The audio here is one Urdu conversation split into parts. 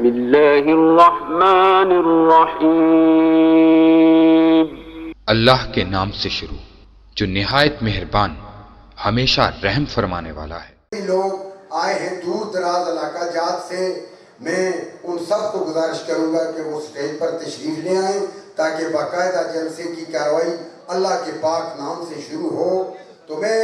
بسم اللہ الرحمن الرحیم۔ اللہ کے نام سے شروع جو نہایت مہربان ہمیشہ رحم فرمانے والا ہے۔ لوگ آئے ہیں دور دراز علاقہ جات سے، میں ان سب کو گزارش کروں گا کہ وہ سٹیج پر تشریف لے آئیں تاکہ باقاعدہ جلسے کی کارروائی اللہ کے پاک نام سے شروع ہو۔ تو میں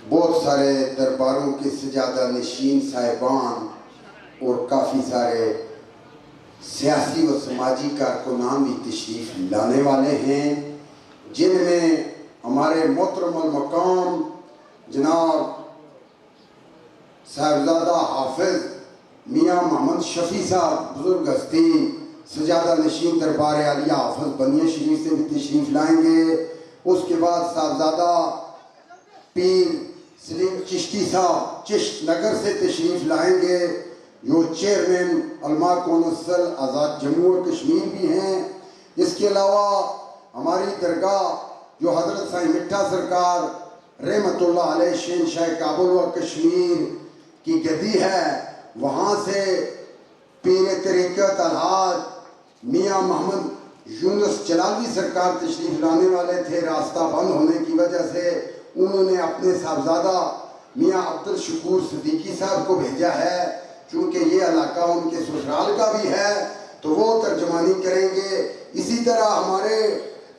بہت سارے درباروں کے سجادہ نشین صاحبان اور کافی سارے سیاسی و سماجی کارکنان بھی تشریف لانے والے ہیں، جن میں ہمارے محترم المقام جناب صاحبزادہ حافظ میاں محمد شفیع صاحب بزرگ ہستی سجادہ نشین دربار عالیہ حافظ بنیا شریف سے بھی تشریف لائیں گے۔ اس کے بعد صاحبزادہ پیر سلیم چشتی صاحب چشت نگر سے تشریف لائیں گے، جو چیئرمین علماء کونسل آزاد جموں و کشمیر بھی ہیں۔ اس کے علاوہ ہماری درگاہ جو حضرت سائیں مٹھا سرکار رحمت اللہ علیہ شہنشاہ کابل و کشمیر کی گدی ہے، وہاں سے پیر طریقت الحاج میاں محمد یونس جلالی سرکار تشریف لانے والے تھے، راستہ بند ہونے کی وجہ سے انہوں نے اپنے صاحبزادہ میاں عبدالشکور صدیقی صاحب کو بھیجا ہے، چونکہ یہ علاقہ ان کے سسرال کا بھی ہے تو وہ ترجمانی کریں گے۔ اسی طرح ہمارے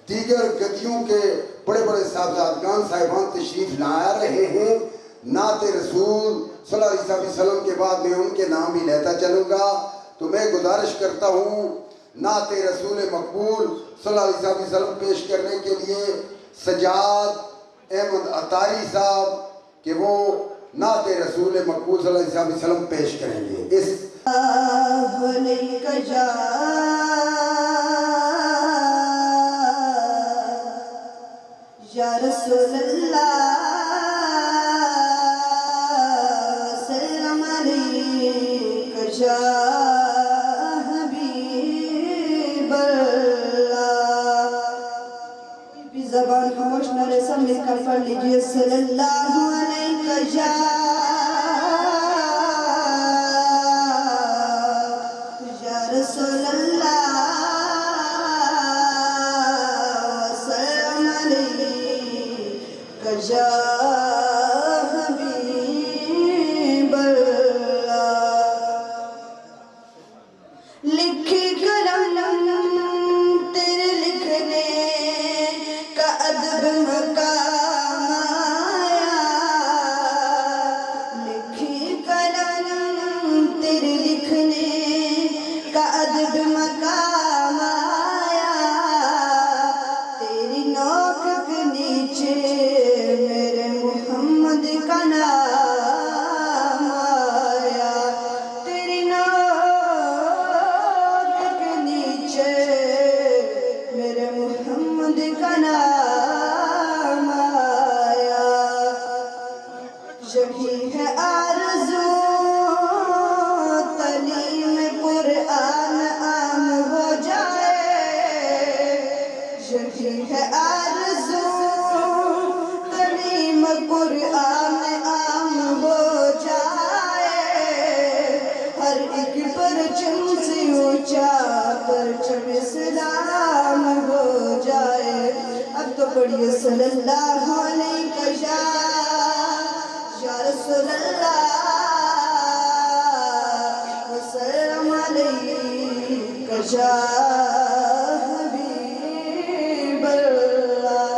دیگر گدیوں کے بڑے بڑے صاحبزادگان صاحبان تشریف لا رہے ہیں۔ نعت رسول صلی اللہ علیہ وسلم کے بعد میں ان کے نام بھی لیتا چلوں گا، تو میں گزارش کرتا ہوں نعت رسول مقبول صلی اللہ علیہ وسلم پیش کرنے کے لیے سجاد احمد عطاری صاحب کہ وہ نعت رسول مقبول صلی اللہ علیہ وسلم پیش کریں گے۔ اس یا رسول اللہ سلام علیک یا حبیب اللہ۔ زبان خاموش نہ رہے، سب مل کر پڑھ لیجئے صلی اللہ علیہ یا رسول اللہ سلام علیک یا حبیب اللہ۔ کی ہے آرزو تعلیم قرآن عام ہو جائے، یہی ہے آرزو تعلیم قرآن عام ہو جائے، ہر ایک پرچم سے اونچا پرچم اسلام ہو جائے۔ اب تو پڑھیے صلی اللہ علیہ یا رسول اللہ وسلم علیہ یا حبیب اللہ۔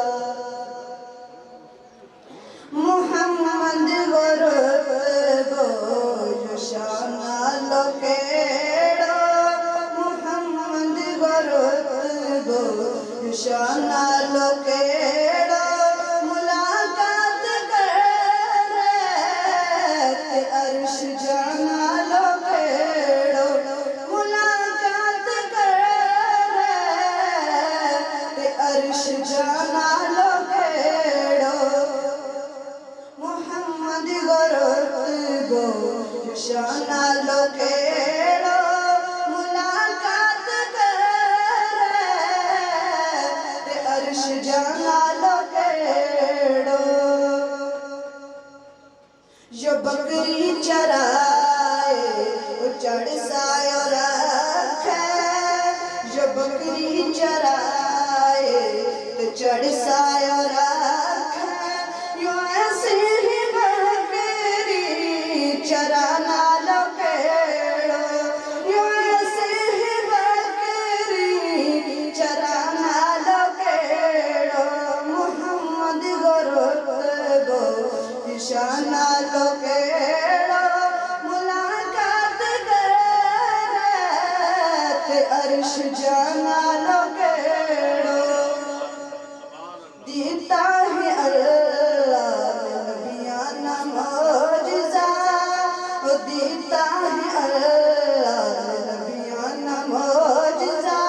محمد غرب جو شانہ لوکیڑو، محمد غرب جو شانہ لوکیڑو، ملاقات کرے تے عرش جانا لوکیڑو، ملاقات کرے تے عرش جانا لوکیڑو، محمد غرب جو شانہ لوکیڑو، ملاقات کرے تے عرش جانا لوکیڑو، جو بکری چرائے وہ چڑھ سایہ رکھے، جو بکری چرائے تو چڑھ سایہ رکھے، یوں ایسے ہی بکری چرانا لوکیڑو، یوں ایسے ہی بکری چرانا لوکیڑو، محمد غرب شانہ لوکیڑو، ملاقات کرے تے عرش جانا لوکیڑو، دیتا ہے اللہ نبیانہ معجزہ، دیتا ہے اللہ نبیانہ معجزہ،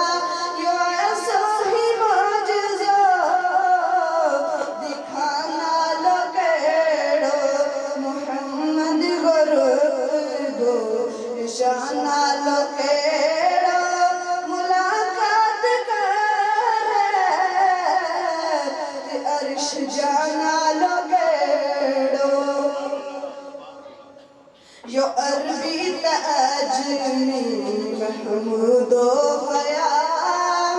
یوں ایسا ہی معجزہ دکھانا لوکیڑو، محمد غرب شانہ لوکیڑو، ملاقات کرے تے عرش جانا لوکیڑو، یو عربی تعجمی محمود و خیام،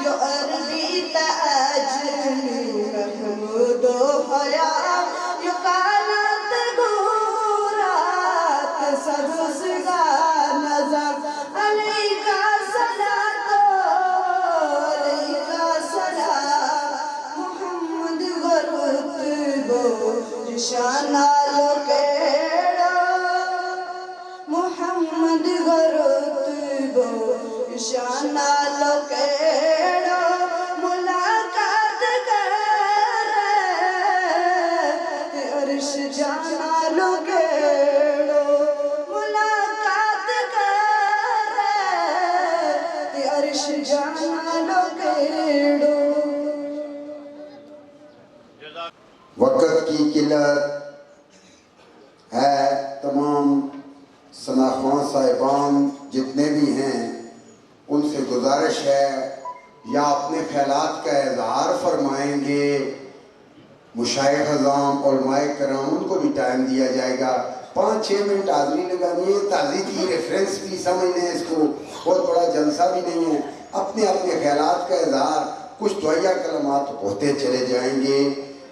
یو عربی تعجمی محمود و خیام، یو کانت گورات سبزگار نظم، علیکہ صلاۃ علیکہ سلام، محمد غرب شانہ لوکیڑو، محمد غرب شانہ لوکیڑو، ملاقات کرے تے عرش جانا لوکیڑو، ملاقات کرے تے عرش جانا لوکیڑو۔ وقت کی قلت ہے، تمام ثناخواں صاحبان جتنے بھی ہیں ان سے گزارش ہے یا اپنے خیالات کا اظہار فرمائیں گے، مشائخ اعظام علماء کرام ان کو بھی ٹائم دیا جائے گا، 5-6 منٹ حاضری لگانی ہے، تعزیتی ریفرنس بھی سمجھنے ہیں، اس کو بہت بڑا جلسہ بھی نہیں ہے، اپنے اپنے خیالات کا اظہار کچھ دعائیہ کلمات ہوتے چلے جائیں گے۔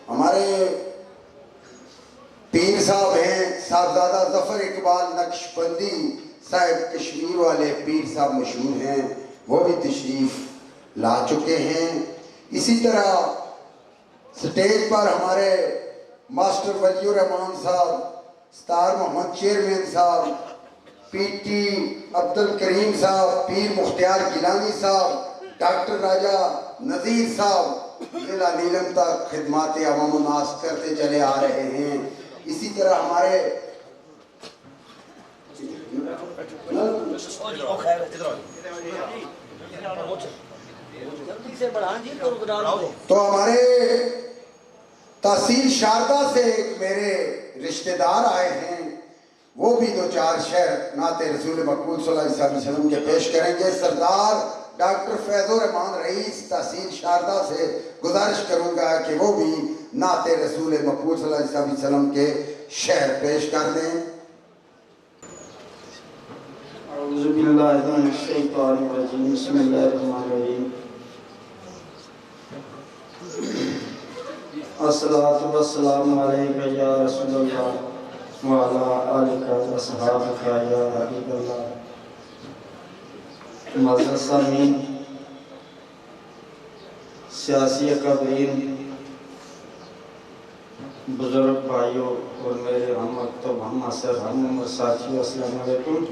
ہمارے پیر صاحب ہیں صاحبزادہ ظفر اقبال نقش بندی صاحب، کشمیر والے پیر صاحب مشہور ہیں، وہ بھی تشریف لا چکے ہیں۔ اسی طرح سٹیج پر ہمارے ماسٹر ولی الرحمان صاحب، ستار محمد چیئرمین صاحب، پی ٹی عبد الکریم صاحب، پیر مختار گیلانی صاحب، ڈاکٹر راجہ نذیر صاحب ضلع نیلم تک خدمات عوام الناس کرتے چلے آ رہے ہیں۔ اسی طرح ہمارے تو ہمارے تحصیل شاردہ سے ایک میرے رشتہ دار آئے ہیں، وہ بھی دو چار شعر نعت رسول مقبول صلی اللہ علیہ وسلم کے پیش کریں گے۔ سردار ڈاکٹر فیض الرحمان رئیس تحصیل شاردہ سے گزارش کروں گا کہ وہ بھی نعت رسول مقبول صلی اللہ علیہ وسلم کے شعر پیش کر دیں۔ اعوذ باللہ من الشیطان الرجیم، بسم اللہ الرحمن الرحیم۔ الصلاۃ والسلام علیکہ یا رسول اللہ وعلی آلک و صحابک یا حبیب اللہ۔ معزز سامعین، سیاسی اکابرین، بزرگ بھائیوں اور میرے ہم مکتب، ہم اثر، ہم عمر ساتھیوں، السلام علیکم۔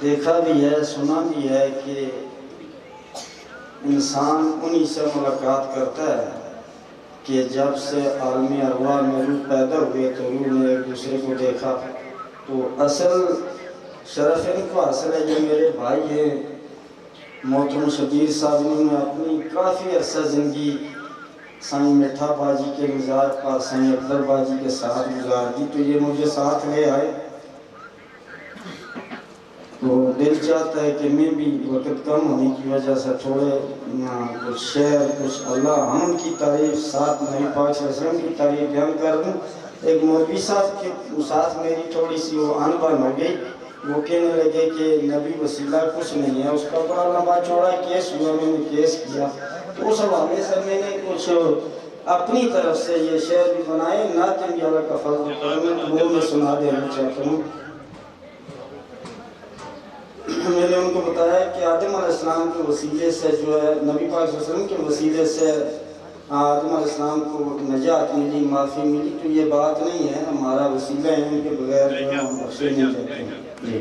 دیکھا بھی ہے، سنا بھی ہے کہ انسان انہی سے ملاقات کرتا ہے کہ جب سے عالم ارواح میں روح پیدا ہوئے تو روح نے ایک دوسرے کو دیکھا۔ تو اصل شرف ان کو حاصل ہے جو میرے بھائی ہیں محترم شبیر صاحب، انہوں نے اپنی کافی عرصہ زندگی سائیں مٹھا باجی کے مزار پر سائیں اکبر باجی کے ساتھ گزار دی، تو یہ مجھے ساتھ لے آئے۔ تو دل چاہتا ہے کہ میں بھی وقت کم ہونے کی وجہ سے تھوڑے کچھ شعر، کچھ اللہ ہم کی تعریف، ساتھ نبی پاک صلی اللہ علیہ وسلم کی تعریف بیان کر دوں۔ ایک مولوی صاحب کے ساتھ میری تھوڑی سی وہ انبن ہو گئی، وہ کہنے لگے کہ نبی وسیلہ کچھ نہیں ہے، اس کا بڑا لمبا چوڑا کیس ہوا، میں نے کیس کیا، تو اس حوالے سے میں نے کچھ اپنی طرف سے یہ شعر بھی بنائے، نعت بھی اللہ کا فضل کرم ہے، تو وہ میں سنا دینا چاہتا ہوں۔ میں نے ان کو بتایا کہ آدم علیہ السلام کے وسیلے سے جو ہے نبی پاک صلی اللہ علیہ وسلم کے وسیلے سے آدم علیہ السلام کو نجات ملی، معافی ملی، تو یہ بات نہیں ہے، ہمارا وسیلہ ہے، ان کے بغیر جو ہم بخشے نہیں جاتے ہیں۔ جی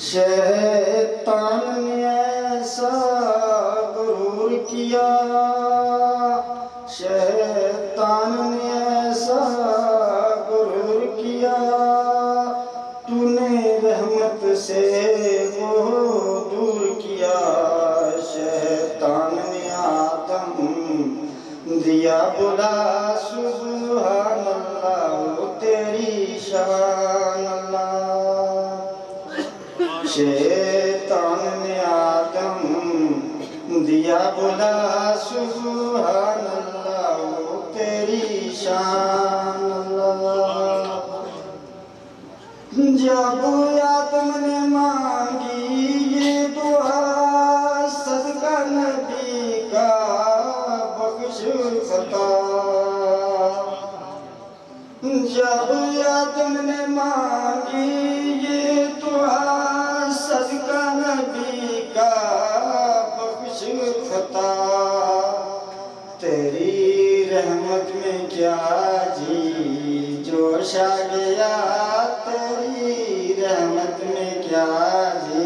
شیطان نے ایسا غرور کیا، شیطان نے ایسا غرور کیا، تو نے رحمت سے وہ دور کیا۔ شیطان نے آدم دیا بلا، سبحان اللہ تیری شان اللہ۔ شیطان نے آدم دیا بلا، سبحان اللہ تیری شان اللہ۔ جب آدم نے مانگی یہ دعا، صدقہ نبی کا بخش خطا۔ جب آدم نے مانگی یہ دعا، صدقہ نبی کا بخش خطا۔ تیری رحمت میں کیا جی جوش آ گیا، تیری رحمت میں کیا جی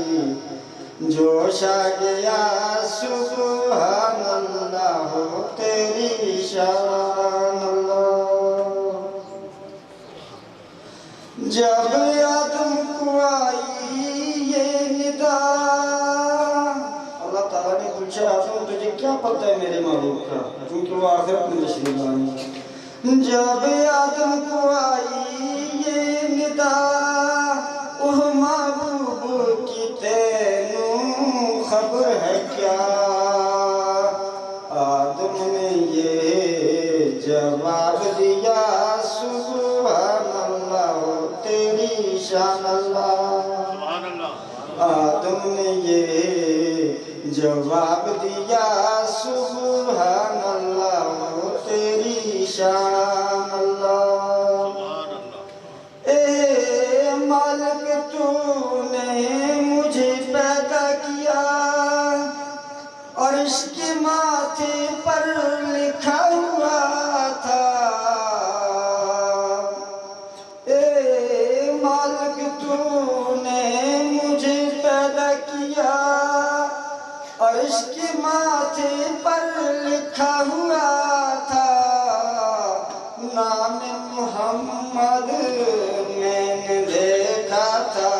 جوش آ گیا، سبحان اللہ تیری شان اللہ۔ جب آدم کو آئی یہ ندا، اللہ تعالیٰ نے پوچھا آدم تجھے کیا پتہ ہے میرے محبوب کا، کیونکہ وہ آخرت میں تشریف لائیں۔ جب آدم کو آئی یہ ندا، اوہ محبوب کی تینوں خبر ہے کیا، آدم نے یہ جواب دیا، سبحان اللہ تیری شان اللہ۔ آدم نے یہ جواب دیا، سبحان اللہ تیری شان اللہ۔ اے مالک تو نے مجھے پیدا کیا، عرش کے ماتھے پر لکھا ہوا تھا، اے مالک تو نے مجھے پیدا کیا، عرش کے ماتھے پر لکھا ہوا تھا، نام محمد میں نے دیکھا تھا،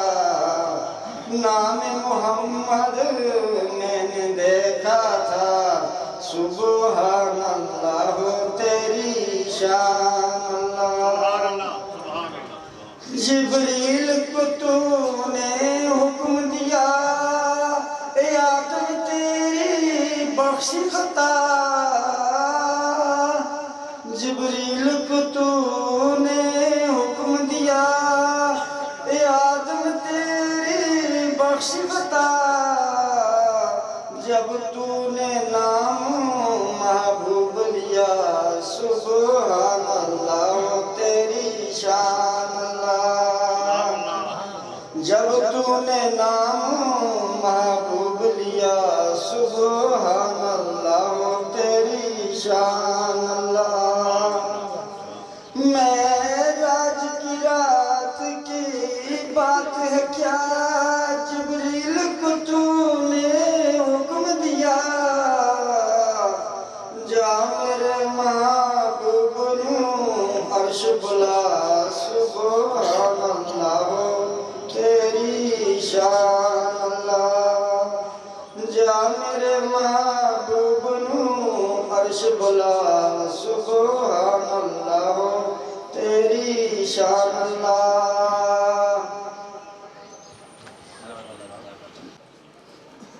نام محمد میں نے دیکھا تھا، شان اللہ جبریل کو تو نے حکم دیا اے آدم تیری بخش خطا جبریل کو تو نے حکم دیا اے آدم تیری بخش خطا جب تو نے نام محبوب لیا سبحان اللہ تیری شان اللہ جب تو نے نام محبوب لیا سبحان اللہ تیری شان اللہ معراج کی رات کی بات ہے کیا جبریل کو تو نے حکم دیا جا میرے محبوب نو عرش بلا سبحان اللہ تیری شان اللہ جا میرے محبوب نو عرش بلا سبحان اللہ تیری شان اللہ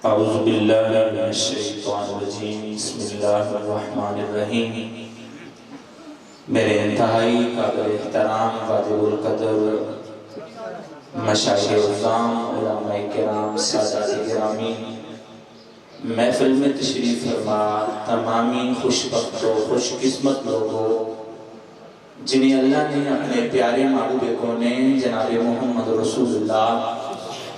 اعوذ باللہ من الشیطان الرجیم بسم اللہ الرحمن الرحیم میرے انتہائی قابل احترام واجب القدر مشائخ عظام علماء کرام سادات گرامی محفل میں تشریف فرما تمامی خوش بخت و خوش قسمت لوگوں جنہیں اللہ نے اپنے پیارے محبوب کونین جناب محمد رسول اللہ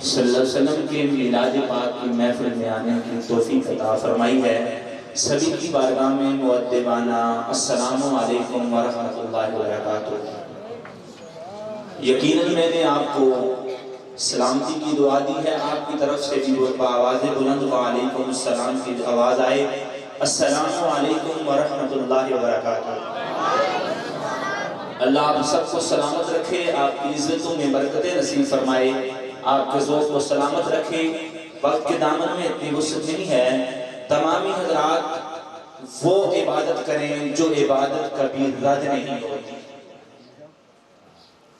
صلی اللہ علیہ وسلم کے میلاد پاک کی محفل میں آنے کی توفیق عطا فرمائی ہے سبھی کی بارگاہ میں مؤدبانہ السلام علیکم ورحمۃ اللہ وبرکاتہ یقیناً میں نے آپ کو سلامتی کی دعا دی ہے آپ کی طرف سے بھی آواز بلند وعلیکم السلام کی آواز آئے السلام علیکم ورحمۃ اللہ وبرکاتہ اللہ آپ سب کو سلامت رکھے آپ کی عزتوں میں برکتیں نصیب فرمائے آپ کے ذوق کو سلامت رکھے وقت کے دامن میں اتنی وسعت نہیں ہے تمامی حضرات وہ عبادت کریں جو عبادت کبھی رد نہیں ہوتی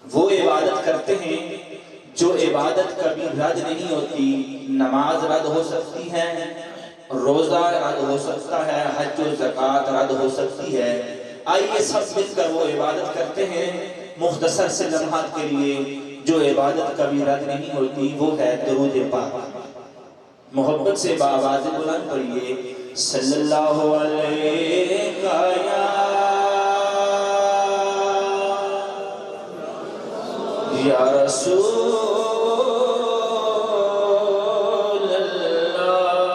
وہ عبادت کرتے ہیں جو عبادت کبھی رد نہیں ہوتی نماز رد ہو سکتی ہے روزہ رد ہو سکتا ہے حج و زکوٰۃ رد ہو سکتی ہے آئیے سب مل کر وہ عبادت کرتے ہیں مختصر سے لمحات کے لیے جو عبادت کبھی رد نہیں ہوتی وہ ہے درود پاک محبت سے بآواز بلند پڑھیے صلی اللہ علیہ یا رسول اللہ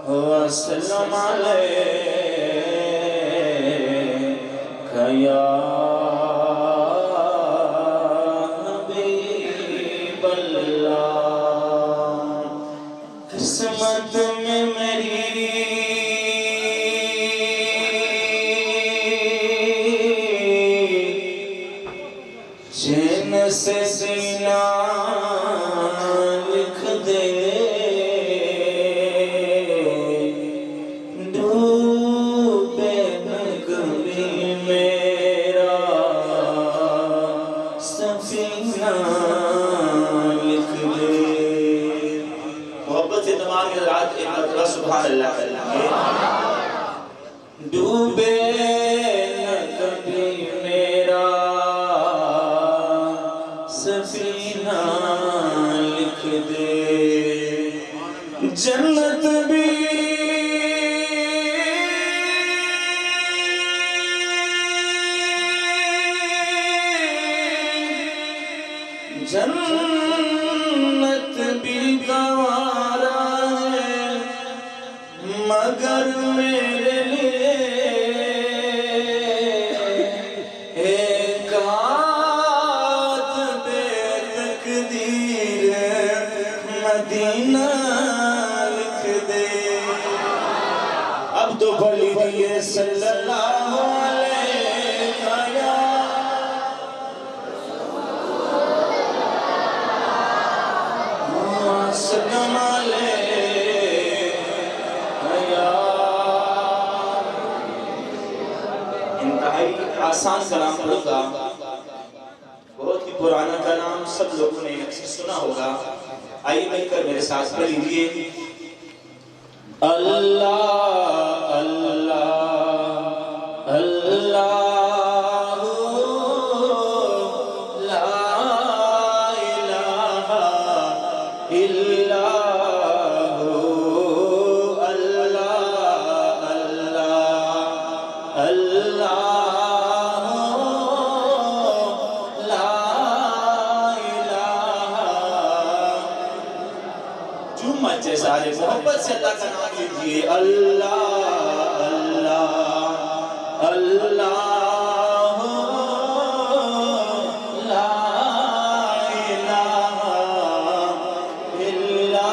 وسلم علیہ یا حبیب اللہ قسمت میں میری چین سے سینہ لکھ دے سبحان اللہ ڈوبے نہ کبھی میرا سفینہ لکھ دے جنت بھی جنت بھی گوارا ہے مگر میرے لیے ایک آت دے تقدیر مدینہ لکھ دے اب تو بلی دیئے صلی اللہ علیہ وسلم انتہائی آسان کلام پڑھوں گا، بہت ہی پرانا کلام، سب لوگوں نے اکثر سنا ہوگا. آئیے مل کر میرے ساتھ پڑھ لیجیے. اللہ اللہ اللہ لا الہ الا اللہ اللہ اللہ سارے محبت سے اللہ کا نام لیجئے. اللہ اللہ اللہ لا الہ الا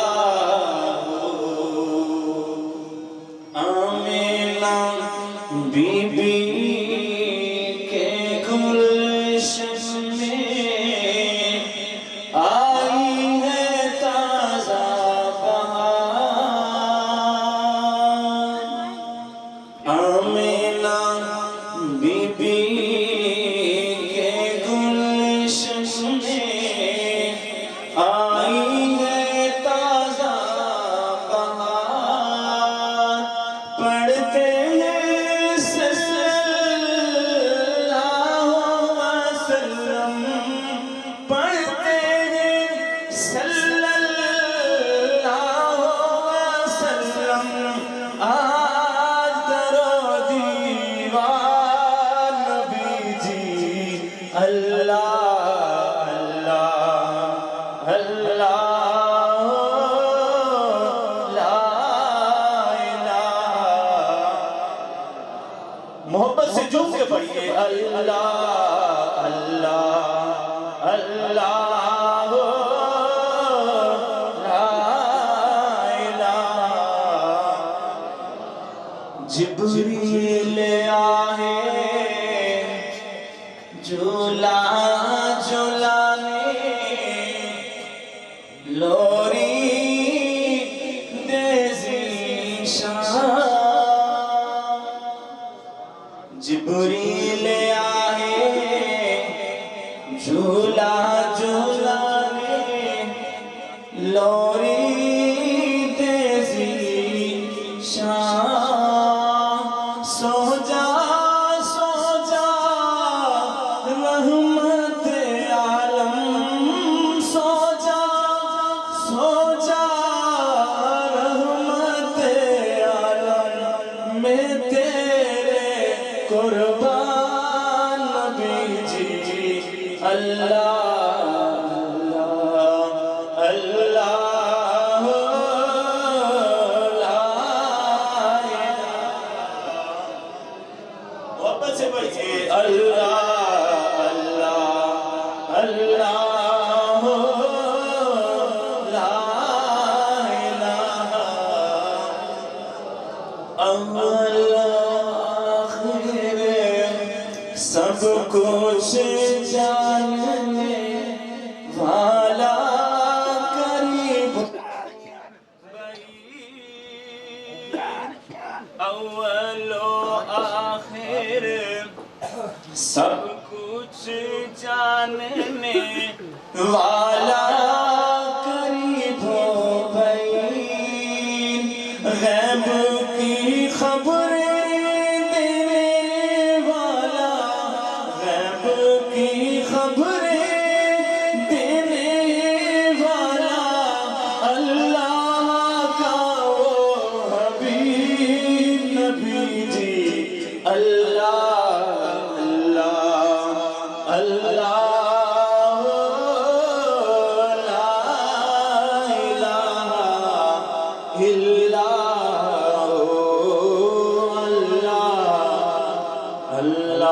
آمینہ بی بی کے گلشن میں آئی ہے تازہ محبت سے جھوم کے پڑھیے. اللہ اللہ اللہ لا الہ. جبریل آئے جھولا جھولانے، لوری دیزی شان. جبریل آئے جھولا جھولانے، لوری دیزی شان. سو جا رحمت عالم، سو جا رحمت عالم میں تیرے قربان نبی جی. اللہ اللہ لا محبت سے پڑھیے. اللہ اللہ اللہ لا الہ اول آخر سب کچھ جاننے والا قریب. اول و آخر سب کچھ جاننے والا قریب ہو بھائی. غیب کی خبریں دینے والا، غیب کی خبریں دینے والا، اللہ کا وہ حبیب نبی جی. اللہ اللہ اللہ لا الہ الا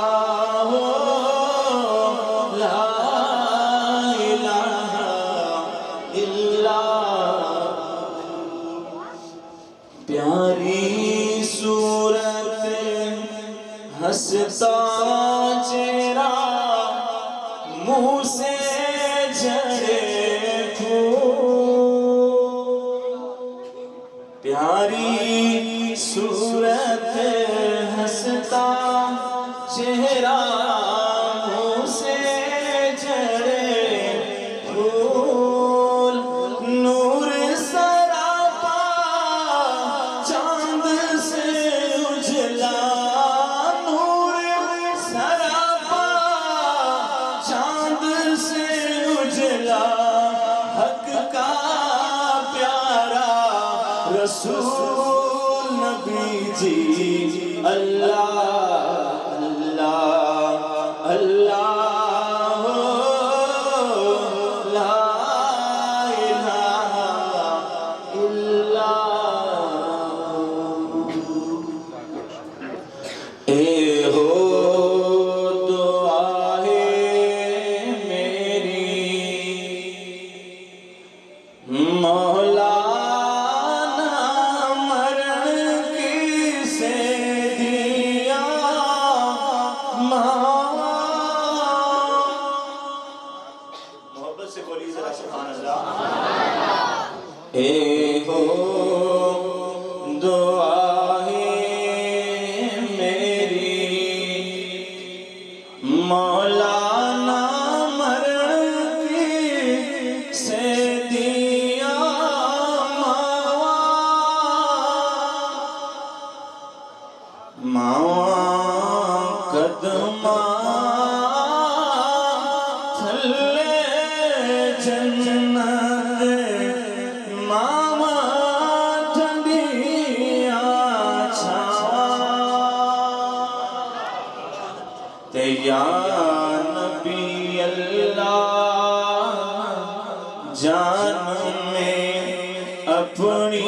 اللہ اللہ لا الہ الا. پیاری صورت ہنستا چہرہ، منہ سے جھڑے پھول. پیاری صورت ہنستا چہرہ منہ سے جھڑے پھول نور سراپا چاند سے اجلا نور سراپا چاند سے اجلا حق کا پیارا رسول نبی جی اللہ اللہ اللہ لا الہ الا اے ہو دعا ہے میری مولا محبت سے بولی ذرا سبحان اللہ اے ہو دعا ہے میری مولانا مرن کی سے دیا ماوا قدمہ تھلے جنت ماما ٹھنڈیا چھاوا تے یا نبی اللہ جان میں اپنی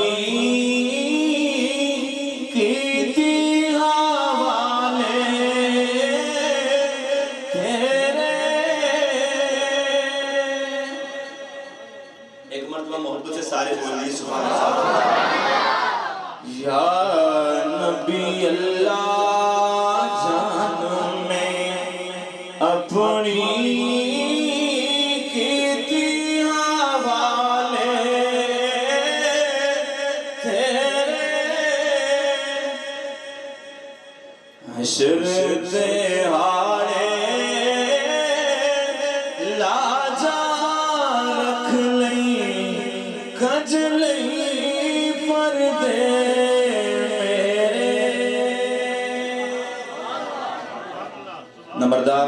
محبت سے سارے بولیے سبحان اللہ یا نبی اللہ جان میں اپنی کیتی حوالے تیرے حشر دہاڑے لاجا رکھ لئی کجلی پردے میرے نمبردار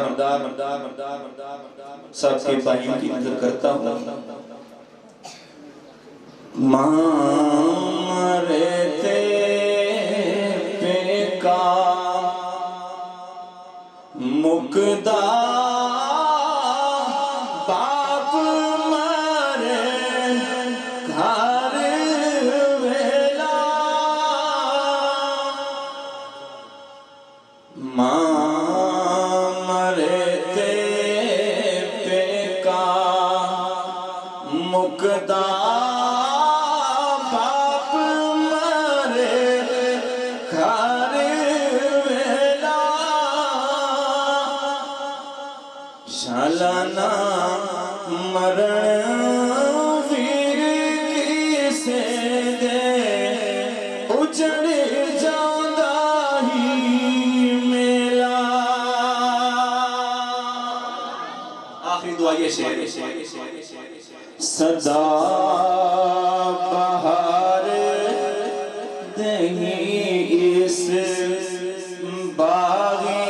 سب کے بھائیوں کی نظر کرتا ہوں ماں مرے تھے پہ کا مقدار باپ مرے گھر ویلا ماں مرے تے پہ کا مقدار باپ مرے گھر ویلا شالانا مرن اجڑ جاندہ ہی میلا آخری دعا یہ شعر صدا بہار دہی اس باغی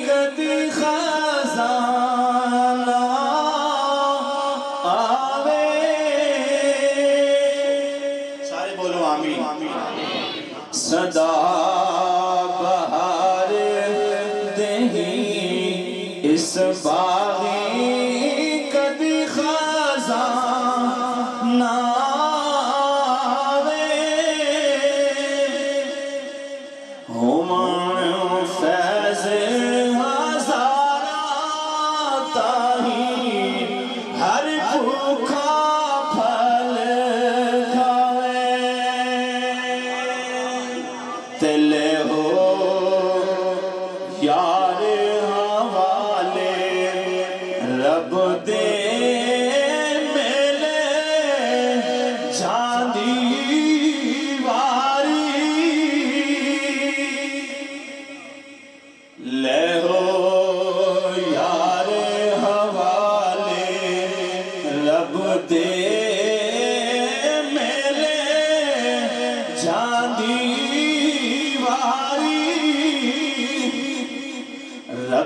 کدی خزانہ آوے سارے بولو آمین صدا بہار دہی اس باغی کدی خزانہ آوے ہمان فیض ہزارہ تاہی ہر بھوکا پھل کھاوے تلے ہو یار حوالے رب دے میلے جاندی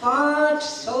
500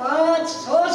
500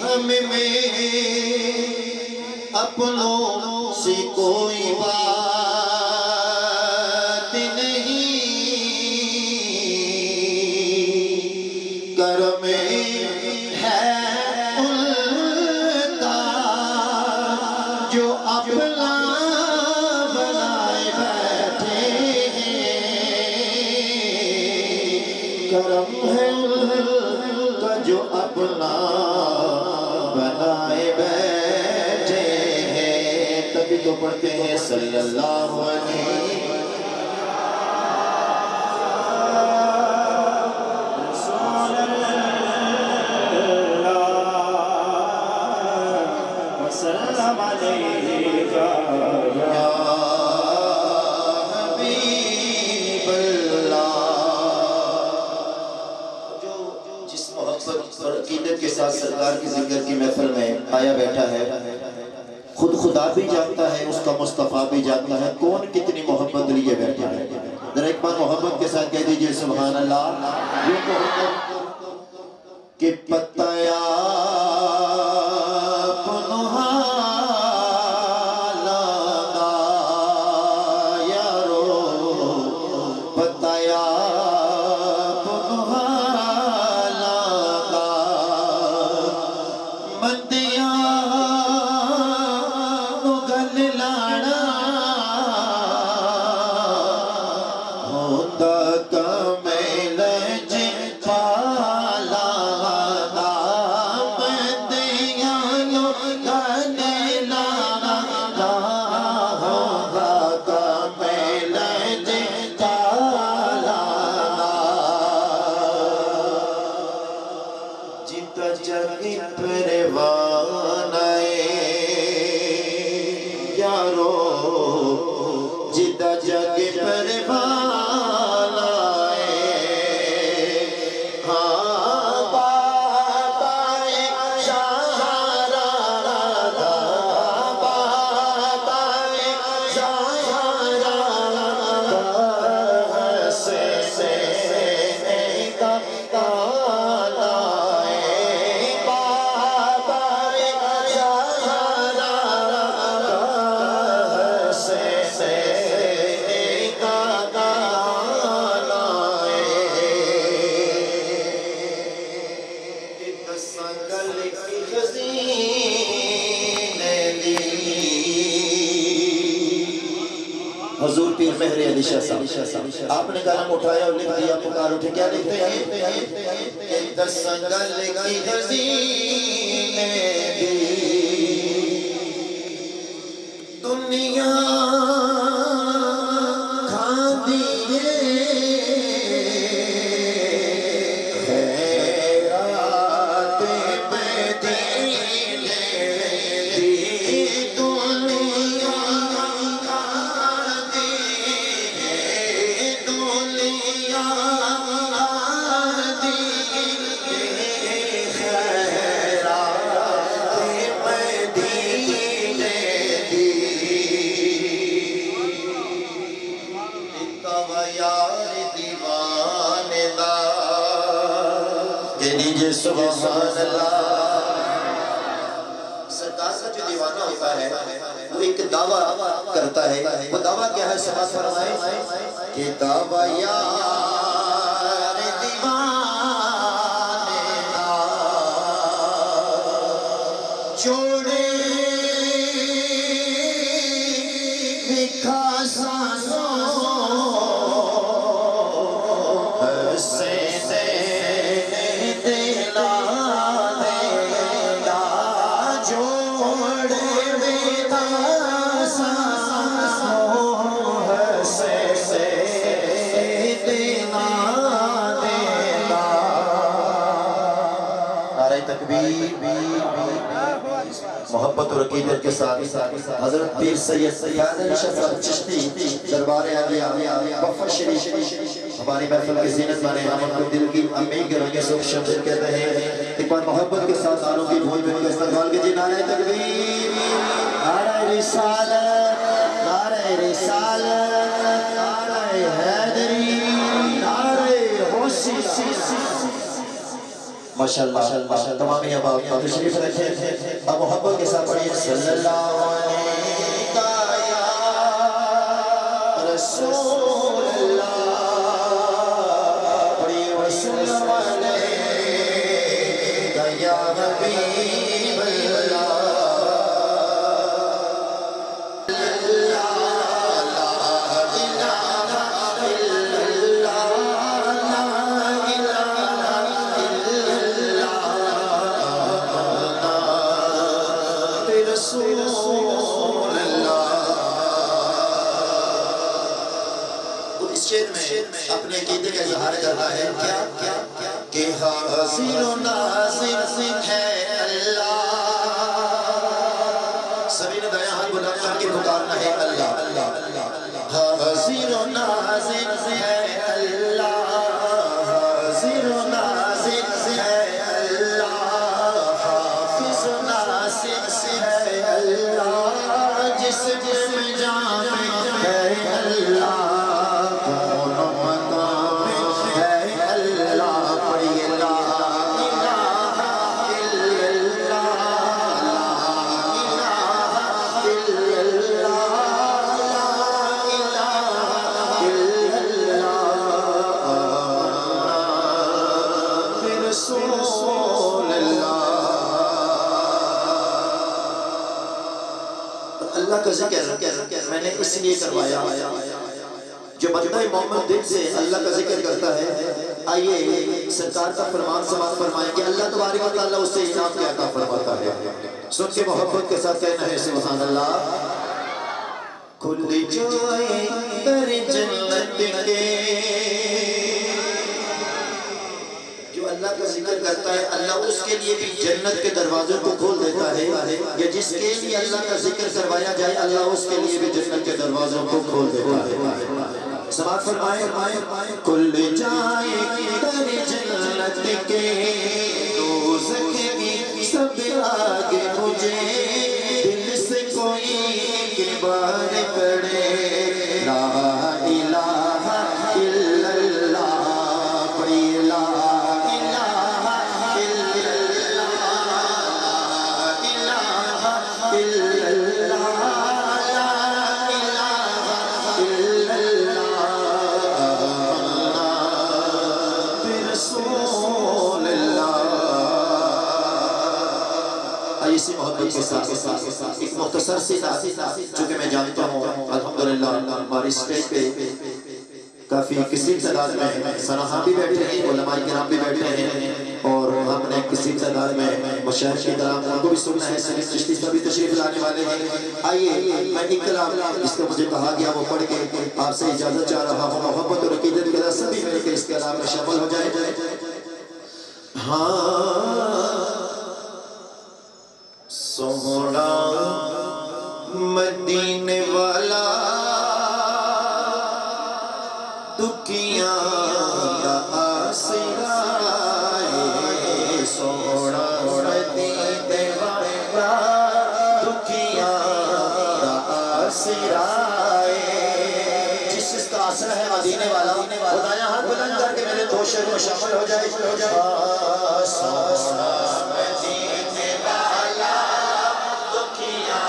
ہم میں اپنوں سے کوئی بات نہیں، کرم ہے ان کا جو اپنا بنائے بیٹھے ہیں، کرم ہے ان کا جو اپنا بنائے بیٹھے ہیں۔ تبھی تو پڑھتے ہیں صلی اللہ علیہ وسلم علیکہ یا حبیب اللہ۔ جو جس محبت اور عقیدت کے ساتھ سرکار کی ذکر کی محفل میں آیا بیٹھا ہے، خود خدا بھی جانتا ہے، اس کا مصطفیٰ بھی جانتا ہے کون کتنی محبت لیے بیٹھا ہے۔ ذرا ایک بار محبت کے ساتھ کہہ دیجئے سبحان اللہ۔ یہ محبت کہ پتایا حضور پیر مہر علی شاہ صاحب، آپ نے قلم اٹھایا اور لکھ دیا پکار اٹھے، کیا لکھتے ہیں؟ کہ دسنگل کی حزینے دی دنیا کھا دیے، خیرات مدینے دی دنیا سبحان اللہ۔ سرکار کا جو دیوانہ ہوتا ہے وہ ایک دعویٰ کرتا ہے، وہ دعویٰ کیا ہے؟ سماعت فرمائے کہ دعویٰ یار دیوانے دا چھوڑے بکھا سانسوں سے محبت اور عقیدت کے ساتھ حضرت پیر سید سیاد علی شاہ صاحب چشتی دربار عالیہ وفا شریف ہماری محفل کی زینت بنے، ہم ان کو دل کی امی کے رنگے سوک شمشد کہتے ہیں۔ ایک بار محبت کے ساتھ آنوں کی بھول میں استقبال کے جی نعرہ تکبیر، نعرہ رسالت، نعرہ رسالت، نعرہ حیدری، نعرہ حسین۔ ماشاءاللہ تمام احباب تشریف رکھیں اب محبت کے ساتھ پڑھیے صلی اللہ علیہ یا رسول اللہ پڑھیے وسلم علیہ یا حبیب اللہ اپنے عقیدے کا اظہار کرنا ہے کیا کہ حاضر و ناظر ہے اللہ سبھی نے دائیں ہاتھ بلند کر کے پکارنا ہے اللہ حاضر و ناظر ہے اللہ حاضر و ناظر ہے اللہ حافظ و ناصر ہے اللہ جس میں جان ہے اللہ اللہ کا ذکر میں نے اس لیے کروایا جو بندہ مومن دل سے اللہ کا ذکر کرتا ہے آئیے سرکار کا فرمان سماعت فرمائیں کہ اللہ تبارک و تعالیٰ اس سے انعام کیا عطا فرماتا ہے سن کے محبت کے ساتھ کہنا ہے سبحان اللہ کھل جائے در جنت کے جو اللہ کا ذکر کرتا ہے اللہ اس کے لیے بھی جنت کے دروازوں کو کھول دیتا ہے یا جس کے لیے اللہ کا ذکر کروایا جائے اللہ اس کے لیے بھی جنت کے دروازوں کو کھول دیتا ہے سماعت فرمائے کھل جائے در جنت کے دوزخ کی سب آگے مجھے دل سے کوئی ایک بار پڑھے لا الہ الا اللہ پڑھیے لا الہ الا اسی محبت کے ساتھ ایک مختصر سی چونکہ میں جانتا ہوں الحمدللہ ہماری اسٹیج پہ کافی کسی تعداد میں سنہا بھی بیٹھے ہیں علماء کرام بھی بیٹھے ہیں اور ہم نے کسی تعداد میں مشاہد کی کلام ان کو بھی سننا ہے سنیس چشتی سے بھی تشریف لانے والے ہیں آئیے میں ایک کلام جس کو مجھے کہا گیا وہ پڑھ کے آپ سے اجازت چاہ رہا ہوں محبت اور عقیدت کے ساتھ سبھی مل کے اس کلام میں شامل ہو جائے ہاں سونا مدینے والا دکھیاں دا آسرا سونا مدینے والا دکھیاں دا آسرا جس کا آسرا ہے مدینے والا خدایا ہاتھ بلند کر کے میرے دو شعر میں شامل ہو جائے سونا مدینے والا دکھیاں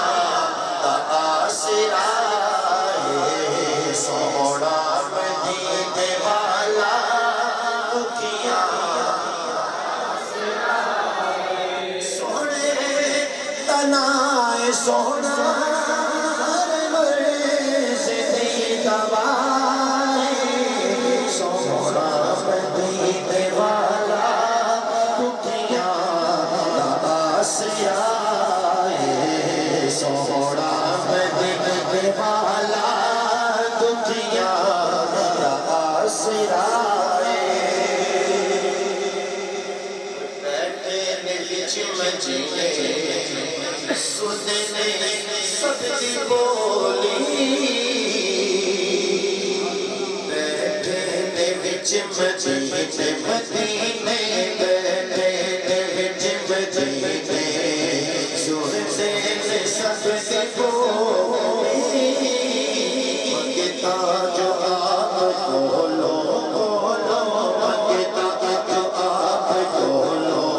دا آسرا سونا مدینے والا دکھیاں سونے تنائے سونا مرز دی دبائے سونا مدینے والا دکھیاں دا آسرا سونا مدینے والا دکھیاں دا آسرا بیٹھے بچ مجھے سننے سب کی بولی بیٹھے بچ مجھے مدینے بیٹھے بچ مجھے سننے سب کی بولی منگتا جو آپ بولو منگتا جو آپ بولو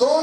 2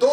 2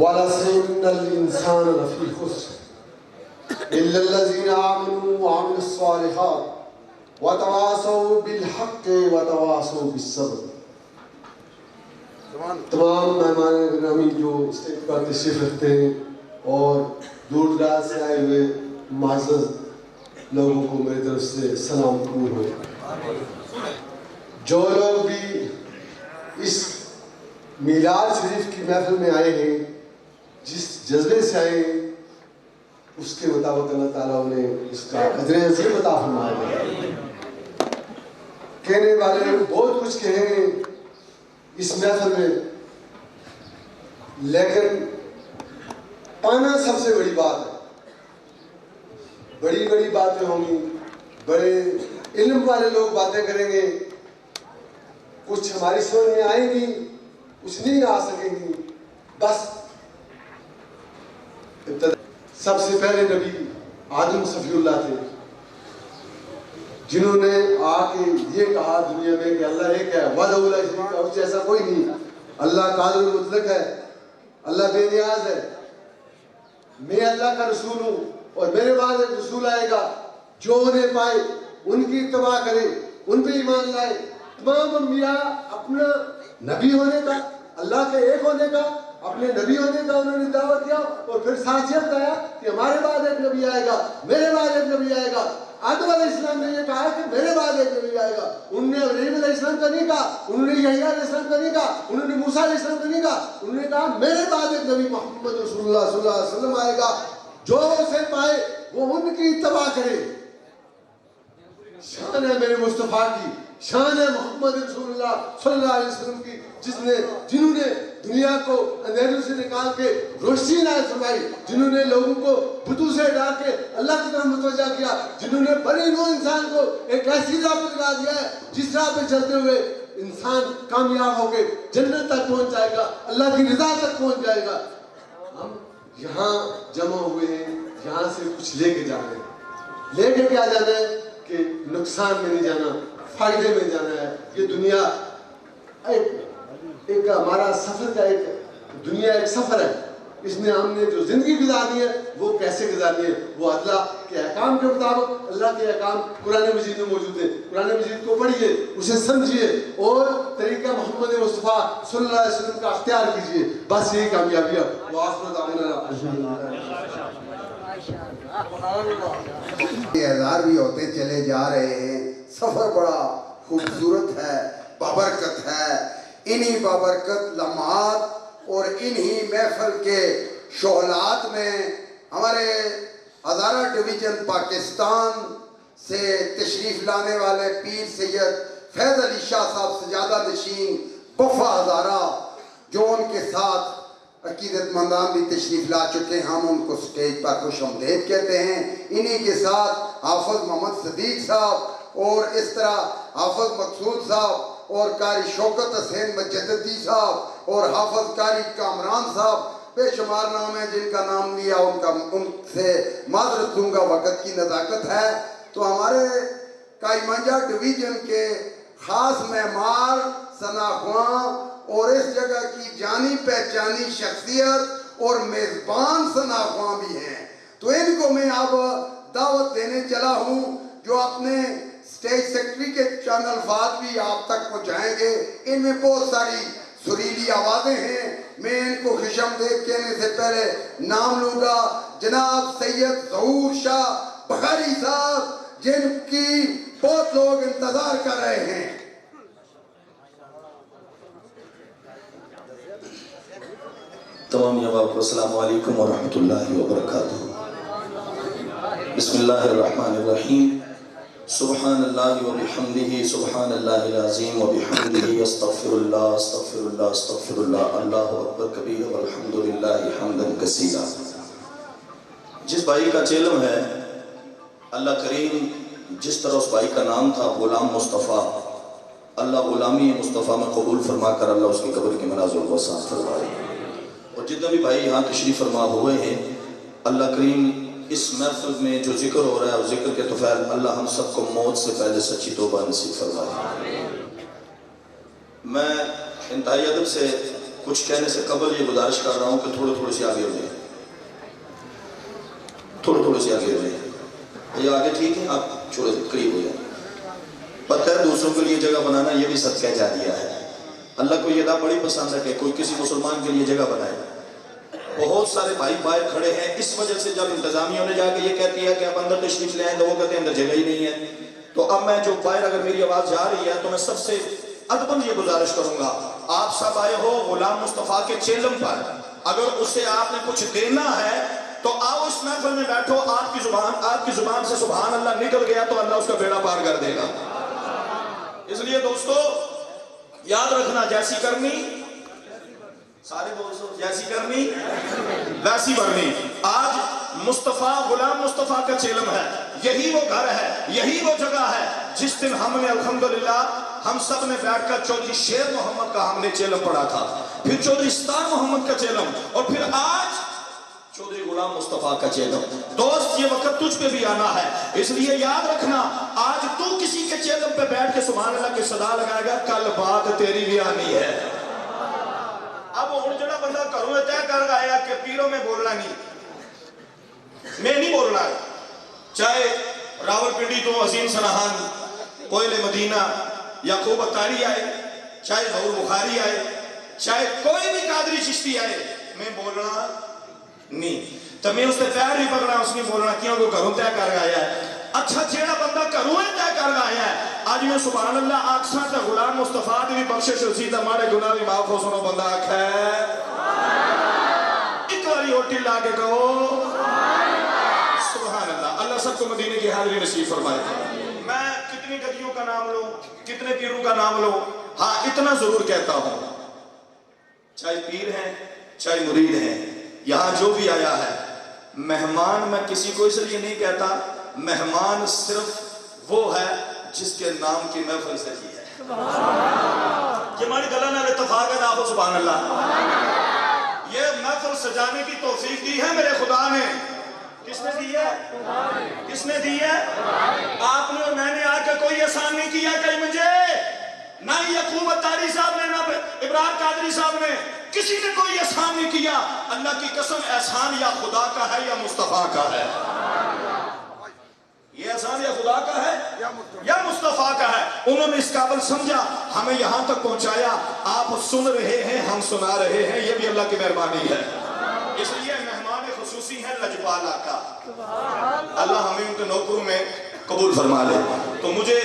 وَلَسَيْنَ الْإِنسَانَ لَفِي خُسْرٍ إِلَّا الَّذِينَ آمَنُوا وَعَمِلُوا الصَّالِحَاتِ وَتَوَاصَوْا بِالْحَقِّ وَتَوَاصَوْا بِالصَّبْرِ۔ تمام مہمان گرامی جو اسٹیج پر تشریف رکھتے ہیں اور دور دراز سے آئے ہوئے معزز لوگوں کو میری طرف سے سلام قبول ہو۔ جو لوگ بھی اس میلاد شریف کی محفل میں آئے ہیں، جس جذبے سے آئے ہیں، اس کے مطابق اللہ تعالیٰ انہیں اس کا اجر عظیم عطا فرمائے گا۔ کہنے والے بہت کچھ کہیں اس محفل میں، لیکن پانا سب سے بڑی بات ہے۔ بڑی بڑی باتیں ہوں گی، بڑے علم والے لوگ باتیں کریں گے، کچھ ہماری سمجھ میں آئیں گی، کچھ نہیں آ سکیں گی۔ بس سب سے پہلے نبی آدم صفی اللہ تھے، جنہوں نے آ کے یہ کہا دنیا میں کہ اللہ ایک ہے، وحدہ لا شریک لہ، اس جیسا کوئی نہیں، اللہ قادر مطلق ہے، اللہ بے نیاز ہے، میں اللہ کا رسول ہوں اور میرے بعد ایک رسول آئے گا، جو انہیں پائے ان کی اتباع کرے، ان پہ ایمان لائے۔ تمام انبیاء اپنا نبی ہونے کا، اللہ کے ایک ہونے کا، اپنے نبی ہونے کا انہوں نے دعوت دیا، اور پھر ساتھ یہ بتایا کہ ہمارے بعد ایک نبی آئے گا، میرے بعد ایک نبی آئے گا۔ آدم علیہ السلام نے یہ کہا کہ میرے بعد ایک نبی آئے گا، انہوں نے ابراہیم علیہ السلام کا نہیں کہا، انہوں نے یحییٰ علیہ السلام کا نہیں کہا، انہوں نے موسیٰ علیہ السلام کا نہیں کہا، انہوں نے کہا میرے بعد ایک نبی محمد رسول اللہ صلی اللہ علیہ وسلم آئے گا، جو اسے پائے وہ ان کی اتباع کرے۔ شان ہے میرے مصطفیٰ کی، شان ہے محمد رسول اللہ صلی اللہ علیہ وسلم کی، جنہوں نے دنیا کو اندھیروں سے نکال کے روشنی عنایت فرمائی، جنہوں نے لوگوں کو بتوں سے ہٹا کے اللہ کی طرف متوجہ کیا، جنہوں نے بڑے نوع انسان کو ایک ایسی راہ پہ لگا دیا ہے جس راہ پہ چلتے ہوئے انسان کامیاب ہو کے جنت تک پہنچ جائے گا، اللہ کی رضا تک پہنچ جائے گا۔ ہم یہاں جمع ہوئے ہیں، یہاں سے کچھ لے کے جانا ہے۔ لے کے کیا جانا ہے کہ نقصان میں نہیں جانا، فائدے میں جانا ہے۔ یہ دنیا ایک ہمارا سفر کا دنیا ایک سفر ہے، اس میں ہم نے جو زندگی گزارنی ہے وہ کیسے گزارنی ہے، وہ اللہ کے احکام کے مطابق۔ اللہ کے احکام قرآن مجید میں موجود ہیں، قرآن مجید کو پڑھیے، اسے سمجھیے اور طریقہ محمد مصطفیٰ صلی اللہ علیہ وسلم کا اختیار کیجیے، بس یہی کامیابی ہے۔ وآخر دعوانا ہزار بھی ہوتے چلے جا رہے ہیں، سفر بڑا خوبصورت ہے، بابرکت ہے۔ انہی بابرکت لمحات اور انہی محفل کے شعلات میں ہمارے ہزارہ ڈویژن پاکستان سے تشریف لانے والے پیر سید فیض علی شاہ صاحب سجادہ نشین بفا ہزارہ، جو ان کے ساتھ عقیدت مندان بھی تشریف لا چکے ہیں، ہم ان کو سٹیج پر خوش آمدید کہتے ہیں۔ انہی کے ساتھ حافظ محمد صدیق صاحب اور اس طرح حافظ مقصود صاحب اور قاری شوکت حسین مجددی صاحب اور حافظ قاری کامران صاحب، بے شمار نام ہیں جن کا نام لیا ان سے معذرت دوں گا، وقت کی نزاکت ہے۔ تو ہمارے کائمانجہ ڈویژن کے خاص معمار، ثناخواں اور اس جگہ کی جانی پہچانی شخصیت اور میزبان ثناخواں بھی ہیں، تو ان کو میں اب دعوت دینے چلا ہوں، جو اپنے اسٹیج سیکرٹری کے چند الفاظ بھی آپ تک پہنچائیں گے۔ ان میں بہت ساری سریلی آوازیں ہیں، میں ان کو خوش آمدید کہنے سے پہلے نام لوں گا جناب سید ظہور شاہ بخاری صاحب، جن کی بہت لوگ انتظار کر رہے ہیں۔ تمام جواب کو السلام علیکم ورحمۃ اللہ وبرکاتہ۔ بسم اللہ الرحمن الرحیم۔ سبحان اللہ وبحمدہ، سبحان اللہ العظیم وبحمدہ، استغفر اللہ استغفر اللہ استغفر اللہ، اللہ اکبر کبیرہ والحمد للہ حمدا کثیرا۔ جس بھائی کا چیلم ہے، اللہ کریم جس طرح اس بھائی کا نام تھا غلام مصطفیٰ، اللہ غلامی مصطفیٰ میں قبول فرما کر اللہ اس کی قبر کی منازل و وسعت فرمائے۔ اور جتنے بھی بھائی یہاں تشریف فرما ہوئے ہیں، اللہ کریم اس محفل میں جو ذکر ہو رہا ہے اور ذکر کے طفیل اللہ ہم سب کو موت سے پہلے سچی توبہ نصیب فرمائے۔ میں انتہائی ادب سے کچھ کہنے سے قبل یہ گزارش کر رہا ہوں کہ تھوڑے سے آگے ہو جائیں، تھوڑے سے آگے ہو جائیں، یہ آگے ٹھیک ہے، آپ تھوڑے قریب ہو جائیں۔ پتہ ہے دوسروں کے لیے جگہ بنانا یہ بھی صدقہ جاریہ ہے۔ اللہ کو یہ دا بڑی پسند ہے کہ کوئی کسی مسلمان کے لیے جگہ بنائے۔ بہت سارے بھائی باہر کھڑے ہیں، اس وجہ سے جب انتظامیہ نے جا کے یہ کہتی ہے کہ آپ اندر تشریف لے آئیں تو وہ کہتے ہیں اندر جگہ ہی نہیں ہے۔ تو اب میں جو باہر اگر میری آواز جا رہی ہے تو میں سب سے ادباً یہ گزارش کروں گا، آپ سب آئے ہو غلام مصطفیٰ کے چیلم پر، اگر اسے آپ نے کچھ دینا ہے تو آؤ اس محفل میں بیٹھو، آپ کی زبان سے سبحان اللہ نکل گیا تو اللہ اس کا بیڑا پار کر دے گا۔ اس لیے دوستو یاد رکھنا، جیسی کرنی سارے دوستو، جیسی کرنی ویسی بھرنی۔ آج مصطفیٰ غلام مصطفیٰ کا چیلم ہے، یہی وہ گھر ہے، یہی وہ جگہ ہے جس دن ہم نے الحمدللہ ہم سب نے بیٹھ کر چودھری شیر محمد کا ہم نے چیلم پڑھا تھا، پھر چودھری ستار محمد کا چیلم، اور پھر آج چودھری غلام مصطفیٰ کا چیلم۔ دوست یہ وقت تجھ پہ بھی آنا ہے، اس لیے یاد رکھنا، آج تو کسی کے چیلم پہ بیٹھ کے سبحان اللہ کی صدا لگائے گا، کل بات تیری بھی آنی ہے۔ اب وہ جڑا بندہ کروں میں طے کر گیا کہ پیروں میں بولنا نہیں، میں نہیں بولنا ہے، چاہے راول پنڈی تو عظیم سنہان کوئل مدینہ یعقوب اتاری آئے، چاہے ظہور بخاری آئے، چاہے کوئی بھی قادری چشتی آئے، میں بولنا نہیں، تو میں اس سے پیر نہیں پکڑا، اس نے بولنا کیوں کو گھروں طے کر گیا ہے۔ اچھا جیڑا بندہ گھروں طے کر گیا ہے، آج میں سبحان اللہ آکساں تے غلام مصطفیٰ دی بھی بخشش ہوسی تے ہمارے گناہ بھی معاف ہو سنو بندہ آکھا ہے ایک باری ہوٹل لا کے کہو سبحان اللہ۔ اللہ سب کو مدینے کی حاضری نصیب فرمائے۔ میں کتنی گدیوں کا نام لوں، کتنے پیروں کا نام لوں، ہاں اتنا ضرور کہتا ہوں، چاہے پیر ہیں چاہے مرید ہیں، یہاں جو بھی آیا ہے مہمان، میں کسی کو اس لیے نہیں کہتا، مہمان صرف وہ ہے جس کے نام کی محفل سجی ہے۔ یہ ہماری گلہ نال اتفاق ہے، آپ سبحان اللہ۔ یہ محفل سجانے کی توفیق دی ہے میرے خدا نے، کس نے دی ہے؟ کس نے دی ہے؟ آپ نے اور میں نے آ کے کوئی احسان نہیں کیا کہیں مجھے، نہ یعقوب اتاری صاحب نے، نہ ابراہیم قادری صاحب نے، کسی نے کوئی احسان نہیں کیا۔ اللہ کی قسم احسان یا خدا کا ہے یا مصطفیٰ کا ہے، یہ احسان یا خدا کا ہے یا مصطفیٰ کا ہے۔ انہوں نے اس قابل سمجھا، ہمیں یہاں تک پہنچایا، آپ سن رہے ہیں، ہم سنا رہے ہیں، یہ بھی اللہ کی مہربانی ہے۔ اس لیے مہمان خصوصی ہیں لجپال آقا، اللہ ہمیں ان کے نوکروں میں قبول فرما لے۔ تو مجھے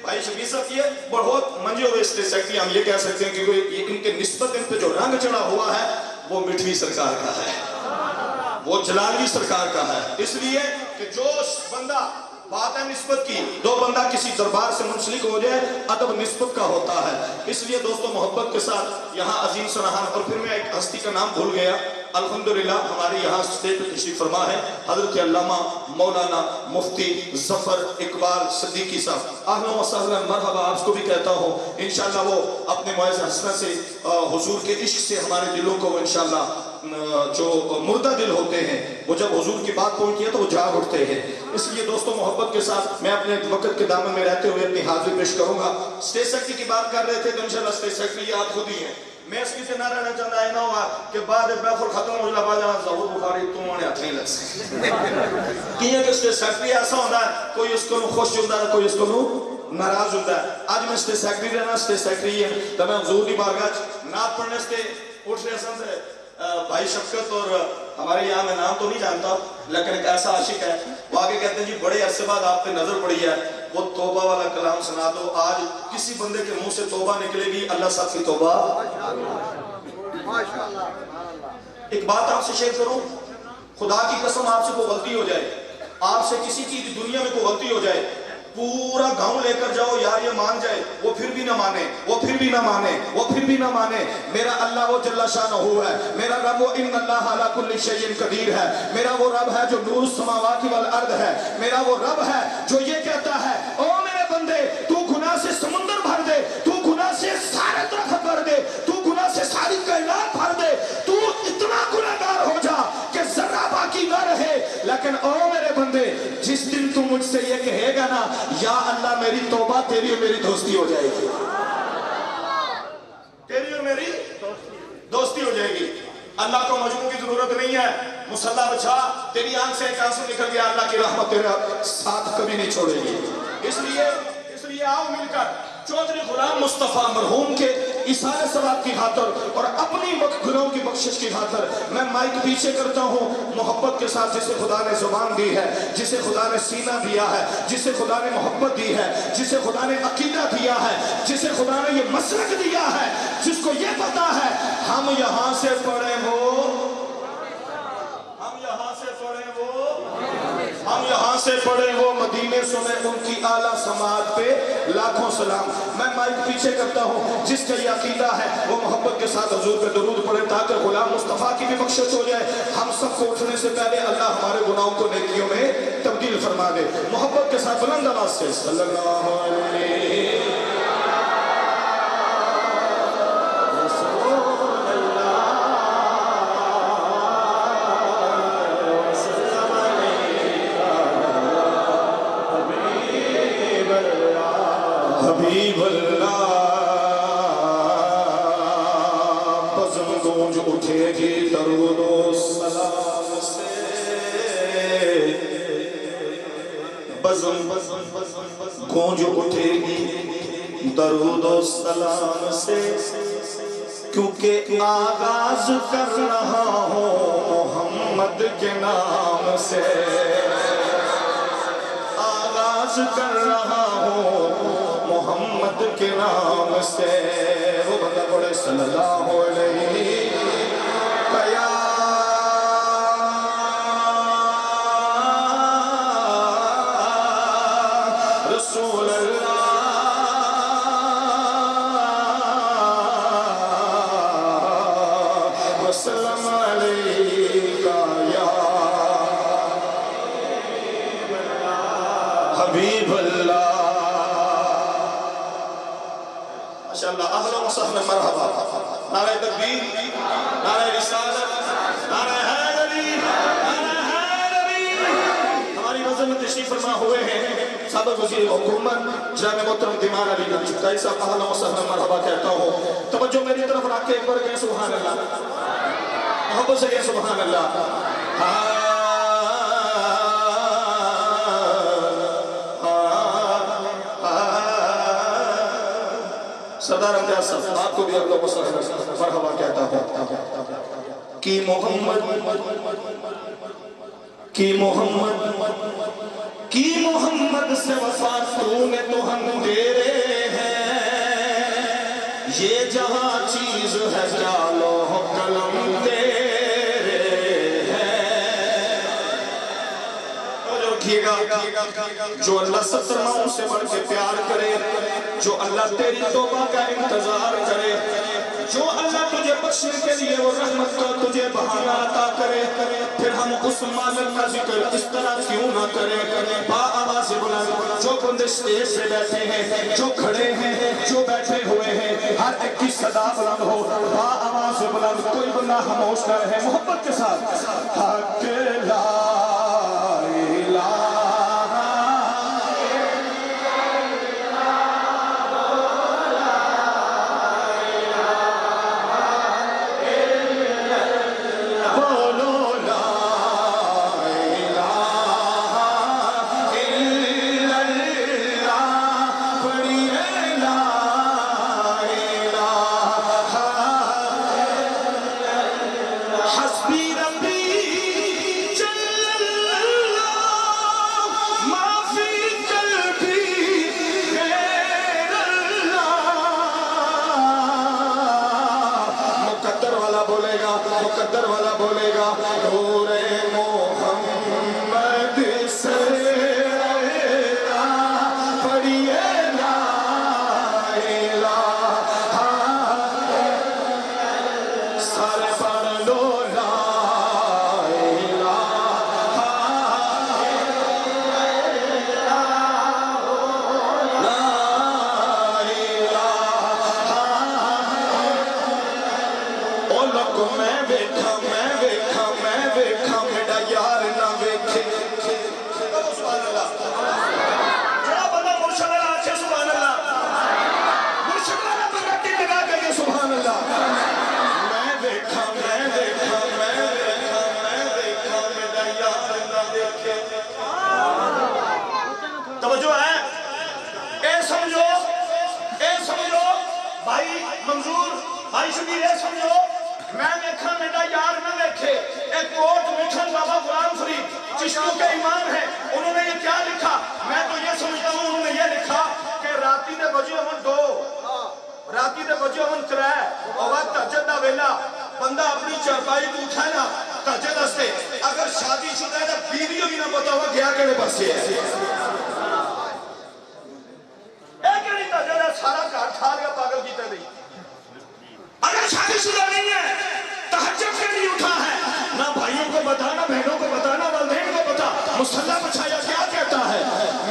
بھائی شبیر صاحب یہ بہت منجے ہوئے اسٹیج سیکٹری، ہم یہ کہہ سکتے ہیں کہ یہ ان کے نسبت ان پہ جو رنگ چڑھا ہوا ہے وہ مٹھوی سرکار کا ہے، وہ جلالوی سرکار کا ہے۔ اس لیے کہ جو بندہ بات ہے نسبت کی، دو بندہ کسی دربار سے منسلک ہو جائے، ادب نسبت کا ہوتا ہے۔ اس لیے دوستو محبت کے ساتھ یہاں عظیم سنہان، اور پھر میں ایک ہستی کا نام بھول گیا، الحمدللہ ہمارے یہاں اسٹیج پہ تشریف فرما ہے حضرت علامہ مولانا مفتی ظفر اقبال صدیقی صاحب، اہلا و سہلا مرحبا آپ کو بھی کہتا ہوں۔ انشاءاللہ وہ اپنے معاذ حسنہ سے حضور کے عشق سے ہمارے دلوں کو انشاءاللہ جو مردہ دل ہوتے ہیں وہ جب حضور کی بات پہنچتی ہے تو وہ جاگ اٹھتے ہیں۔ اس لیے دوستوں محبت کے ساتھ میں اپنے وقت کے دامن میں رہتے ہوئے اپنی حاضری پیش کروں گا۔ اسٹیج سیکٹری کی بات کر رہے تھے تو انشاءاللہ اسٹیج سیکٹری آپ خود ہی ہیں، میں اس کی سے نہ رہنا چاہتا ہے، نہ ہوا کہ بعد محفل ختم ہو جائے جانا ظہور بخاری تو آنے ہاتھ نہیں لگ سکتے کیوں کہ اسٹیج سیکٹری ایسا ہوتا ہے، کوئی اس کو خوش ہوتا ہے، کوئی اس کو ناراض ہوتا ہے۔ آج میں اسٹیج سیکٹری رہنا، اسٹیج سیکٹری ہے تو میں حضور کی بارگاہ نعت پڑھنے سے اٹھ رہے سے بھائی شفقت، اور ہمارے یہاں میں نام تو نہیں جانتا لیکن ایک ایسا عاشق ہے، وہ آگے کہتے ہیں جی بڑے عرصے بعد آپ پہ نظر پڑی ہے، وہ توبہ والا کلام سنا دو۔ آج کسی بندے کے منہ سے توبہ نکلے گی، اللہ سب کی توبہ۔ ایک بات آپ سے شیئر کروں، خدا کی قسم آپ سے کوئی غلطی ہو جائے، آپ سے کسی کی دنیا میں کوئی غلطی ہو جائے، پورا گاؤں لے کر جاؤ یار یہ مان جائے، وہ پھر بھی نہ مانے، وہ پھر بھی نہ مانے، وہ پھر بھی نہ مانے۔ میرا اللہ وہ جل شانہ ہے، میرا رب وہ ان اللہ علی کل شیء قدیر ہے، میرا وہ رب ہے جو نور السماوات والارض ہے، میرا وہ رب ہے جو یہ کہتا ہے او میرے بندے تو گناہ سے سمندر بھر دے، تو گناہ سے سارے درخت بھر دے، تو گناہ سے ساری کائنات بھر دے، تو اتنا گناہگار ہو جا کہ ذرہ باقی نہ رہے، لیکن او میرے بندے جس دن تو مجھ سے یہ کہے گا نا یا اللہ میری توبہ، تیری اور میری دوستی ہو جائے گی، تیری اور میری دوستی اللہ کو مجموع کی ضرورت نہیں ہے. مصلی بچھا, تیری آنکھ سے ایک آنسو نکل گیا, اللہ کی رحمت تیرا ساتھ کبھی نہیں چھوڑے گی. اس لیے آؤ مل کر چودھری غلام مصطفیٰ مرحوم کے ایثار ثواب کی خاطر اور اپنی گناہوں کی بخشش کی خاطر میں مائک پیچھے کرتا ہوں. محبت کے ساتھ جسے خدا نے زبان دی ہے, جسے خدا نے سینہ دیا ہے, جسے خدا نے محبت دی ہے, جسے خدا نے عقیدہ دیا ہے, جسے خدا نے یہ مسلک دیا ہے, جس کو یہ پتا ہے ہم یہاں سے پڑھے وہ مدینے سنے ان کی اعلیٰ سماعت پہ لاکھوں سلام. میں مائک پیچھے کرتا ہوں, جس کا یہ عقیدہ ہے وہ محبت کے ساتھ حضور پہ درود پڑھے تاکہ غلام مصطفیٰ کی بھی بخشش ہو جائے. ہم سب کو اٹھنے سے پہلے اللہ ہمارے گناہوں کو نیکیوں میں تبدیل فرما دے. محبت کے ساتھ بلند آواز سے صلی اللہ علیہ حبیب اللہ. بزم گونج اٹھے گی درود و سلام سے, بزم گونج اٹھے گی درود و سلام سے, کیونکہ آغاز کر رہا ہوں محمد کے نام سے, آغاز کر رہا ہوں محمد کے نام سے. وہ بندہ پڑھے صلی اللہ علیہ یا رسول اللہ وسلم علیکہ یا حبیب اللہ. ماشاءاللہ, اہلا و سہلا مرحبا. نعرہ تکبیر, نعرہ رسالت, نعرہ حیدری, نعرہ حیدری. ہماری نظر میں تشریف فرما ہوئے ہیں سابق وزیر حکومت جناب محترم دیمان علی نقشبندی صاحب. اہلا و سہلا مرحبا کہتا ہوں. توجہ میری طرف رکھ کے ایک بار کہیں سبحان اللہ, محبت سے کہیں سبحان اللہ. سردار امجاد صاحب, آپ کو بھی اللہ کو مرحبا کہتا ہوں. کی محمد سے وفا تو نے تو ہم تیرے ہیں, یہ جہاں چیز ہے کیا لوح قلم تیرے ہیں. جو اللہ 70 ماہوں سے بڑھ کے پیار کرے, جو اللہ تیری توبہ کا انتظار کرے, جو اللہ تجھے بخشنے کے لیے وہ رحمت کا تجھے بہانہ عطا کرے, پھر ہم اس مالک کا ذکر اس طرح کیوں نہ کریں. با آواز بلند جو بندے اسٹیج سے بیٹھے ہیں, جو کھڑے ہیں, جو بیٹھے ہوئے ہیں, ہر ایک کی صدا بلند ہو. با آواز بلند, کوئی بندہ خاموش نہ رہے. محبت کے ساتھ حق لا الہ حسبی ربی ایک کوٹ مٹھن بابا غلام فرید چشتیوں کے امام ہیں، انہوں نے یہ کیا لکھا؟ میں تو یہ سمجھتا ہوں انہوں نے یہ لکھا کہ راتی دے بجے امن دو، راتی دے بجے امن کرائے، اور وقت تہجد دا ویلا بندہ اپنی چارپائی تو اٹھائے نا تہجد ہستے، اگر شادی شدہ ہے تو بیویوں بھی نہ پتا ہوا گیا کہنے پاسے ہے، ایک نہیں تہجد ہے سارا گھر کھا لیا پاگل کی طرح. اگر شادی شدہ نہیں ہے تہجد کے لیے اٹھا ہے، نہ بھائیوں کو بتا نہ بہنوں کو بتا نہ والدین کو بتا، مصلح بچھایا کیا کہتا ہے؟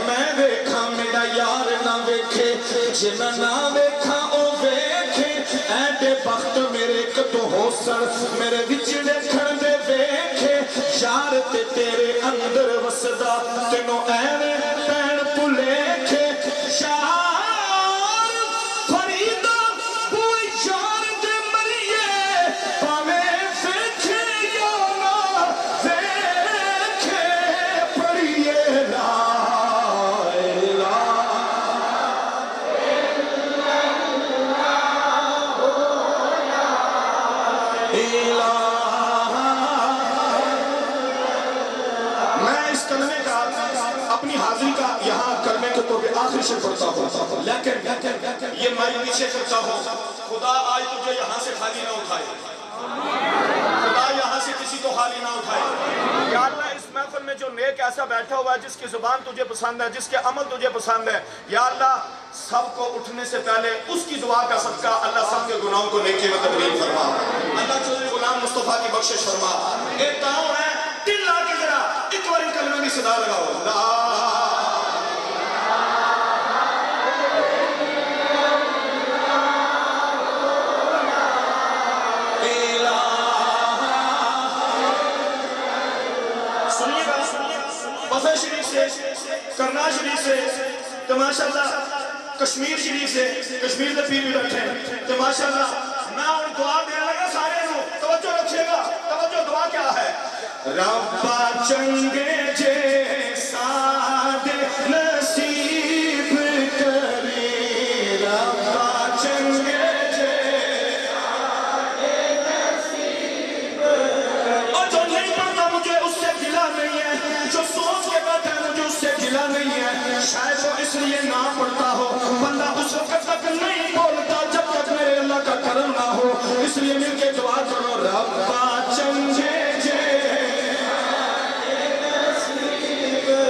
میں ویکھا میرا یار نہ ویکھے جنہ نہ ویکھا او ویکھے، ایڈے بخت میرے کتو ہو سر میرے وچڑے کھڑ دے ویکھے، یار تے تیرے اندر وسدا تینوں ایویں پین پلیکھے، یار فریدا کوئی یار دے مریے پاویں ویکھے یا نہ ویکھے، پڑھیے لا الہ میں اس کلمے کا اپنی حاضری کا یہاں کلمے کے طور پہ آخری شعر پڑھتا ہوں، لیکن یہ مائی پیچھے کرتا ہوں، خدا آج تجھے یہاں سے خالی نہ اٹھائے، خدا یہاں سے کسی کو خالی نہ اٹھائے. یا اللہ اس محفل میں جو نیک ایسا بیٹھا ہوا ہے جس کی زبان تجھے پسند ہے، جس کے عمل تجھے پسند ہے، یا اللہ سب کو اٹھنے سے پہلے اس کی دعا کا صدقہ اللہ سب کے گناہوں کو نیکی میں تبدیل فرما، اللہ چودھری غلام مصطفیٰ کی بخشش فرما. ایک تعاون ہے دل لا کے ذرا ایک بار ان کلمے کی صدا لگاؤ، لا بفر شریف سے، کرنال شریف سے، تو ماشاءاللہ کشمیر شریف سے، کشمیر دے پیر بھی بیٹھے ہیں، تو ماشاءاللہ میں ان دعا دینے لگا سارے نو، توجہ رکھیے گا، توجہ دعا کیا ہے؟ ربا چنگے جیسا دے نصیب کرے، ربا چنگے جیسا دے نصیب کرے، اور جو نہیں پڑھتا مجھے اس سے گلا نہیں ہے، جو سوچ کے بیٹھا ہے مجھے اس سے گلا نہیں ہے، شاید وہ اس لیے نہ پڑھتا ہو، بندہ اس وقت تک نہیں بولتا جب تک میرے اللہ کا کرم نہ ہو، اس لیے مل کے دعا کرو، ربا چنگے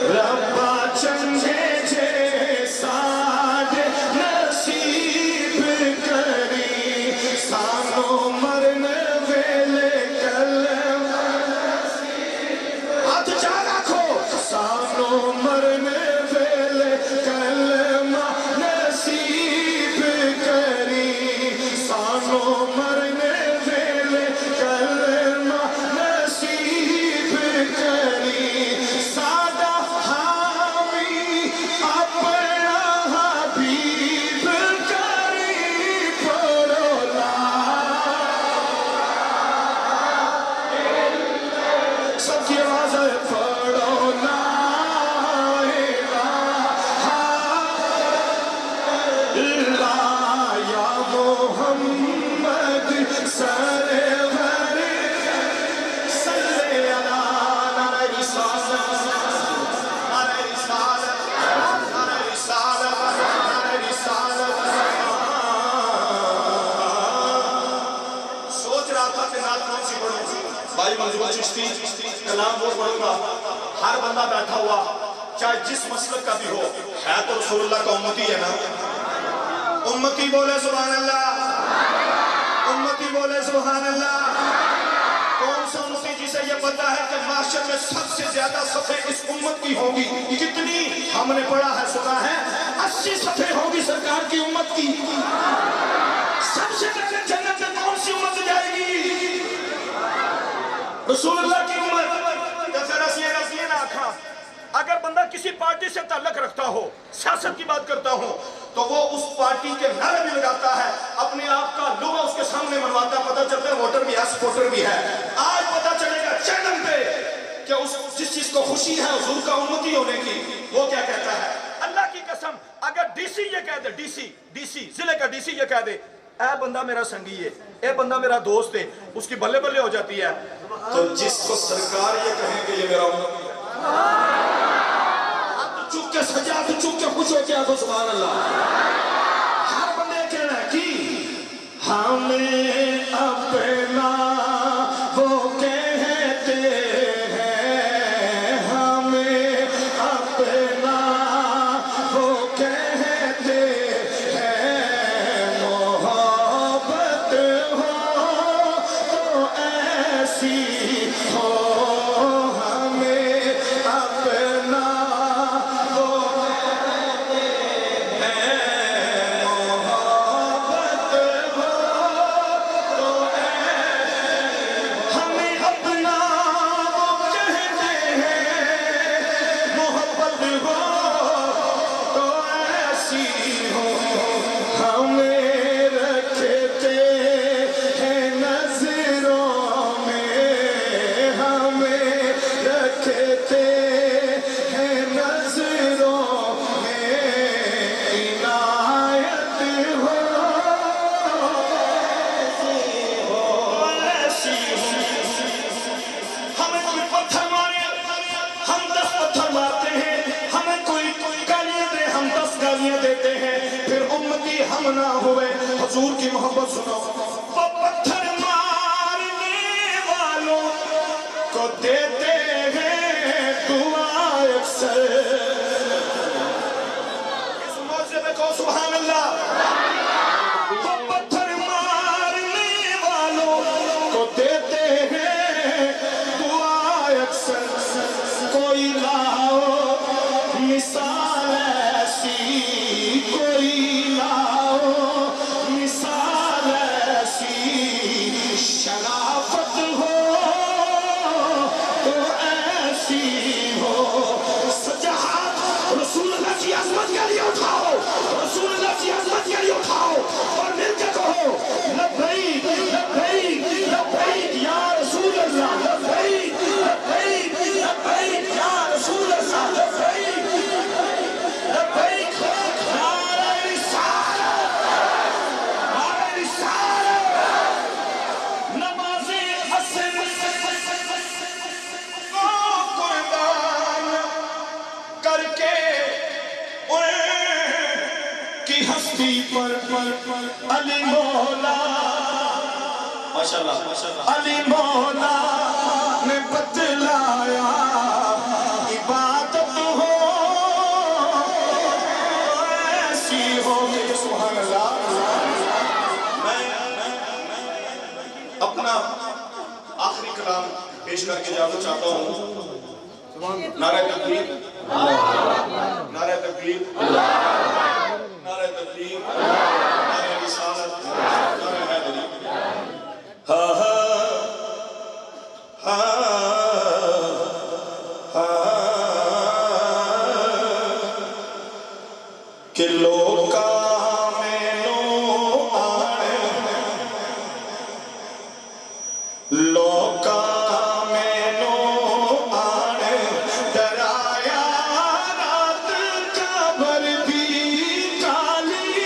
ربا چنگے جیسا دے نصیب کری، سانو مرن ویلے کلمہ نصیب، ہاتھ چاہ رکھو، سانو مرن ویلے کلمہ نصیب کری، سانو مرن ویلے کلمہ نصیب کری، سادہ حامی اپنا حبیب کری، پڑھو لا سب کی آواز ہے، پڑھو لا الہ الا یا محمد سرور صلی علی نعرہ رسالت، نعرہ رسالت، نعرہ رسالت، نعرہ رسالت. سوچ رہا تھا کہ نعت کون سی پڑھوں، بھائی منظور چشتی کلام وہ پڑھوں گا. ہر بندہ بیٹھا ہوا چاہے جس مسلک کا بھی ہو ہے تو رسول اللہ کا امتی ہے نا، امتی بولے سبحان اللہ، امتی بولے سبحان اللہ. کون سا امتی جسے یہ پتا ہے کہ معاشر میں سب سے زیادہ صفحے اس امت کی ہوگی؟ کتنی ہم نے پڑھا ہے سنا ہے، 80 صفحے ہوگی سرکار کی امت کی. سب سے پہلے جنت میں کون سی امت جائے گی؟ رسول اللہ کی امت. نہ آکھا اگر بندہ کسی پارٹی سے تعلق رکھتا ہو، سیاست کی بات کرتا ہو، تو وہ اس پارٹی کے نعرے بھی لگاتا ہے، اپنے آپ کا لوگو اس کے سامنے منواتا ہے، پتہ چلتا ہے ووٹر بھی ہے، سپورٹر بھی ہے. آج پتہ چلے گا چینل پہ کہ جس چیز کو خوشی ہے حضور کا امتی ہونے کی، وہ کیا کہتا ہے. اللہ کی قسم اگر ڈی سی یہ کہہ دے، ڈی سی ضلع کا ڈی سی یہ کہہ دے اے بندہ میرا سنگی ہے، اے بندہ میرا دوست ہے، اس کی بلے بلے ہو جاتی ہے. تو جس کو سرکار یہ کہیں کہ یہ میرا امت چک کے سجا تو چک کے خوش ہو کے آگو سبحان اللہ. ہر بندے کہنا ہے کہ ہمیں اپنا وہ کہتے ہیں، ہمیں اپنا وہ کہتے ہیں، محبت ہو تو ایسی ہو، ہمیں اپنا وہ کہتے ہیں، محبت ہو تو ہمیں اپنا وہ کہتے ہیں، محبت ہو تو ایسی ہو، ہمیں رکھتے ہیں نظروں میں، ہمیں رکھتے ہیں نظروں میں، عنایت ہو ایسی ہو. ہمیں کوئی پتھر مارے ہم 10 پتھر مارتے ہیں، ہمیں کوئی گالیاں دے ہم 10 گالیاں دیتے ہیں، پھر امتی ہم نہ ہوئے. حضور کی محبت سنو. وہ پتھر مارنے والوں کو دیتے ہیں دعا اکثر. اس موضوع میں کہو سبحان اللہ. وہ پتھر مارنے والوں کو دیتے ہیں دعا اکثر. کوئی لاؤ مثال ایسی، کوئی لاؤ مثال ایسی، شرافت ہو تو ایسی ہو. سجاحت رسول اللہ کی عظمت کے لیے اٹھاؤ، رسول اللہ کی عظمت کے لیے اٹھاؤ اور مل کے کہو لبیک لبیک لبیک یا رسول اللہ، لبیک لبیک لبیک یا رسول اللہ، لبیک لبیک نعرہ رسالت، نعرہ رسالت. نماز عصر کو قربان کر کے ان کی ہستی پر علی مولا، ماشاءاللہ علی مولا نے بتلایا عبادت ہو ایسی ہو. سبحان اللہ. میں اپنا آخری کلام پیش کر کے جانا چاہتا ہوں. نعرہ تکبیر، نعرہ تکبیر، نعرہ تکبیر، نعرہ رسالت، نعرہ حیدری. ہاں ہاں کہ لوکا مینو آنے، لوکا مینو آنے، ڈرایا رات قبر بھی کالی،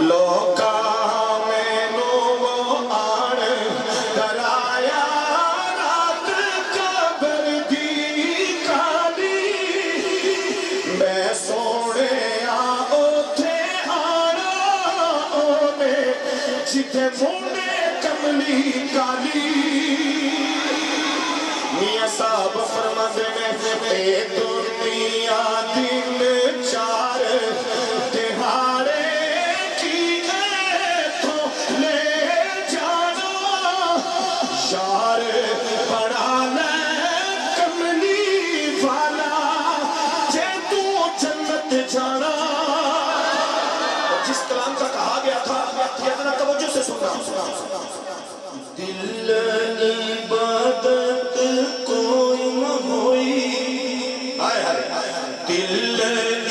لوکا مینو آنے، ڈرایا رات قبر بھی کالی. میں سونے اوتھے آنا اونے جتھے مونے کملی کالی. میاں صاحب فرماندے نے اے دنیا دن چار دہاڑے کی ایتھوں لے جانا، یار بڑا لے کملی والا جے تو جنت جانا. اور جس کلام کا کہا گیا تھا یہ ذرا توجہ سے سننا. دل عبادت کوئی نہ ہوئی، دل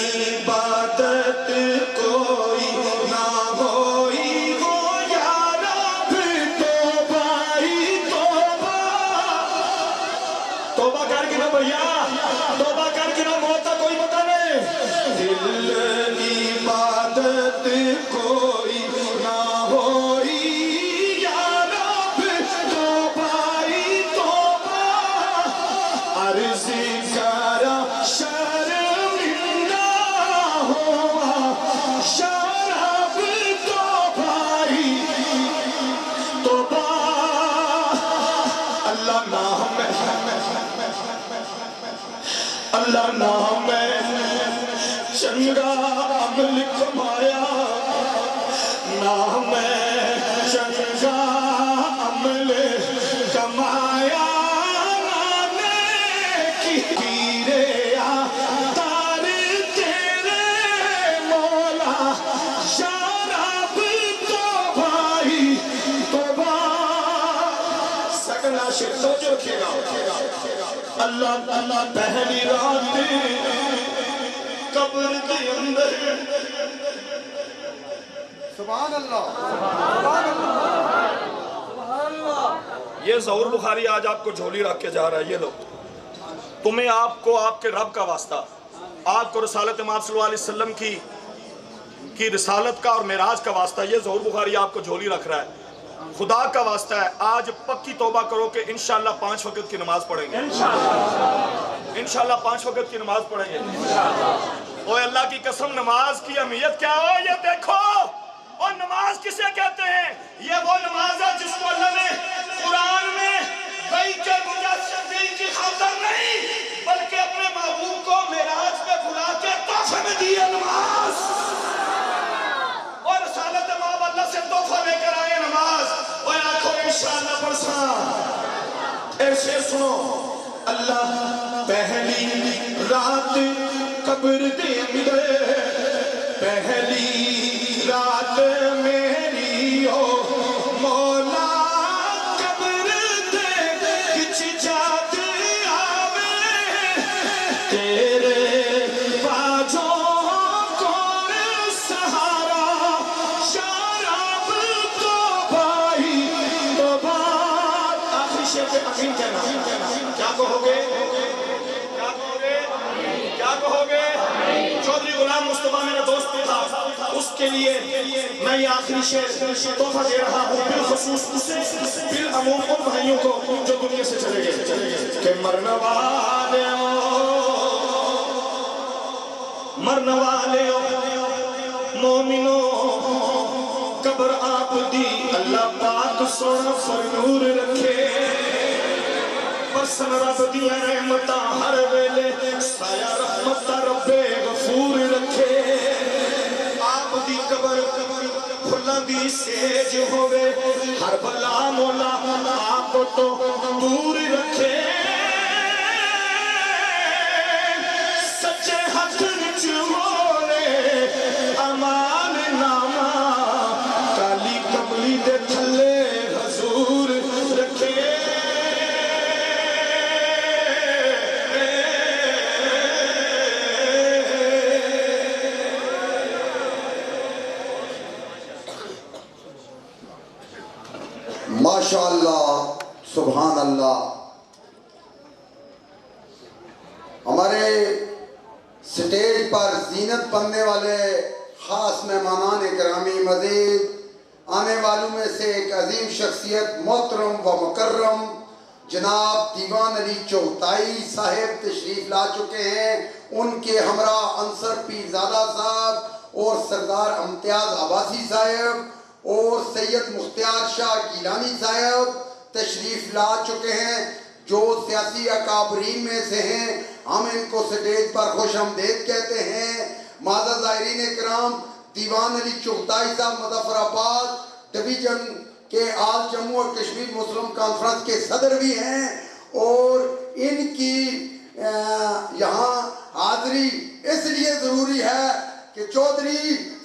عبادت کوئی نہ ہوئی، وہ یا رب توبہ ہی توبہ. توبہ کر کے نہ بھیا، توبہ کر کے نہ موت کا کوئی پتہ نہیں. دل عبادت کوئی نہ ہوئی، یا رب اللہ نام میں چنگا عمل کمایا، نام میں چنگا عمل کمایا، نانے کی تیرے آدار تیرے مولا، شراب تو بھائی توبہ۔ سگنا شیر توجہ رکھیے گا، اللہ پہلی رات قبر کے اندر، سبحان اللہ سبحان اللہ۔ یہ ظہور بخاری آج آپ کو جھولی رکھ کے جا رہا ہے، یہ لو تمہیں آپ کو آپ کے رب کا واسطہ، آپ کو رسالت امام صلی اللہ علیہ وسلم کی رسالت کا اور معراج کا واسطہ، یہ ظہور بخاری آپ کو جھولی رکھ رہا ہے، خدا کا واسطہ ہے۔ آج پکی توبہ کرو کہ انشاءاللہ 5 وقت کی نماز پڑھیں گے، انشاءاللہ 5 وقت کی نماز پڑھیں گے۔ اوہ اللہ کی قسم، نماز کی اہمیت کیا ہو یہ دیکھو۔ اور نماز کسے کہتے ہیں؟ یہ وہ نماز ہے جس کو اللہ نے قرآن میں بھائی کے مجسدین کی خاطر نہیں بلکہ اپنے محبوب کو معراج پہ بلا کے تحفے میں دی ہے نماز۔ اور رسالت امام اللہ سے تحفہ لے کر آئے نماز، اور آنکھوں انشاءاللہ پرساں۔ ایسے سنو، اللہ پہلی رات قبر دے اندر، پہلی رات میری ہو مولا قبر دے کچھ جات آوے، تیرے باجوں کون سہارا، شراب تو بھائی تو بات۔ آخری شیئر پہ امین کہنا، کیا کہو گے؟ کیا کہو گے؟ چودھری غلام مصطفیٰ میرا دوست تھا، اس کے لیے میں یہ آخری شعر تحفہ دے رہا ہوں، بالخصوص اسے، بالعموم ان بھائیوں کو جو دنیا سے چلے گئے، کہ مرنے والے مومنوں قبر آپ دی اللہ پاک سونا فرنور رکھے، پسن رب دیا رحمتہ ہر ویلے سایہ رحمتہ رب غفور رکھے، آپ دی قبر کھلا دی سیج ہوئے، ہر بلا مولا آپ تو دور رکھے، سچے ہاتھ وچ مولے امان نامہ، کالی کملی دے تھلے حضور رکھے۔ ماشاءاللہ سبحان اللہ۔ ہمارے سٹیج پر زینت بننے والے خاص مہمانان اکرامی، مزید آنے والوں میں سے ایک عظیم شخصیت محترم و مکرم جناب دیوان علی چغتائی صاحب تشریف لا چکے ہیں۔ ان کے ہمراہ انصر پیرزادہ صاحب اور سردار امتیاز عباسی صاحب اور سید مختار شاہ گیلانی صاحب تشریف لا چکے ہیں، جو سیاسی اکابرین میں سے ہیں۔ ہم ان کو سٹیج پر خوش آمدید کہتے ہیں۔ معزز زائرین اکرام، دیوان علی چغتائی صاحب مظفر آباد ڈویژن کے آل جموں اور کشمیر مسلم کانفرنس کے صدر بھی ہیں، اور ان کی یہاں حاضری اس لیے ضروری ہے کہ چودھری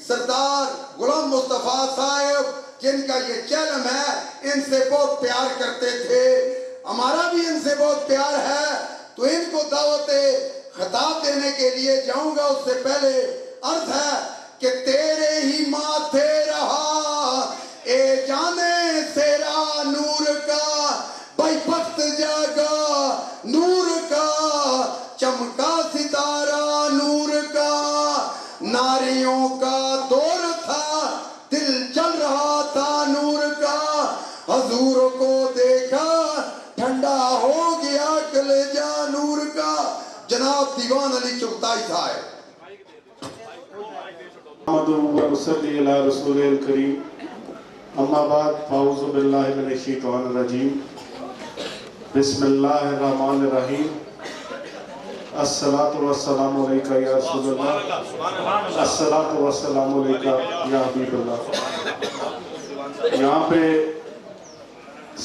سردار غلام مصطفیٰ صاحب جن کا یہ چیلم ہے، ان سے بہت پیار کرتے تھے، ہمارا بھی ان سے بہت پیار ہے، تو ان کو دعوت خطاب دینے کے لیے جاؤں گا۔ اس سے پہلے عرض ہے کہ تیرے ہی ماتھے رہا اے جانے سیرا نور کا، بھائی بخت جاگا نور کا، چمکا ستارہ نور کا، ناریوں کا دور تھا دل چل رہا تھا نور کا، حضور کو دیکھا ٹھنڈا ہو گیا کلیجہ نور کا۔ جناب دیوان علی چغتائی صاحب۔ محمد و صلی علی رسول الکریم، اما بعد فاعوذ باللہ من الشیطان الرجیم، بسم اللہ الرحمن الرحیم الصلاۃ والسلام علیکہ یا رسول اللہ الصلاۃ والسلام علیکہ یا حبیب اللہ۔ یہاں پہ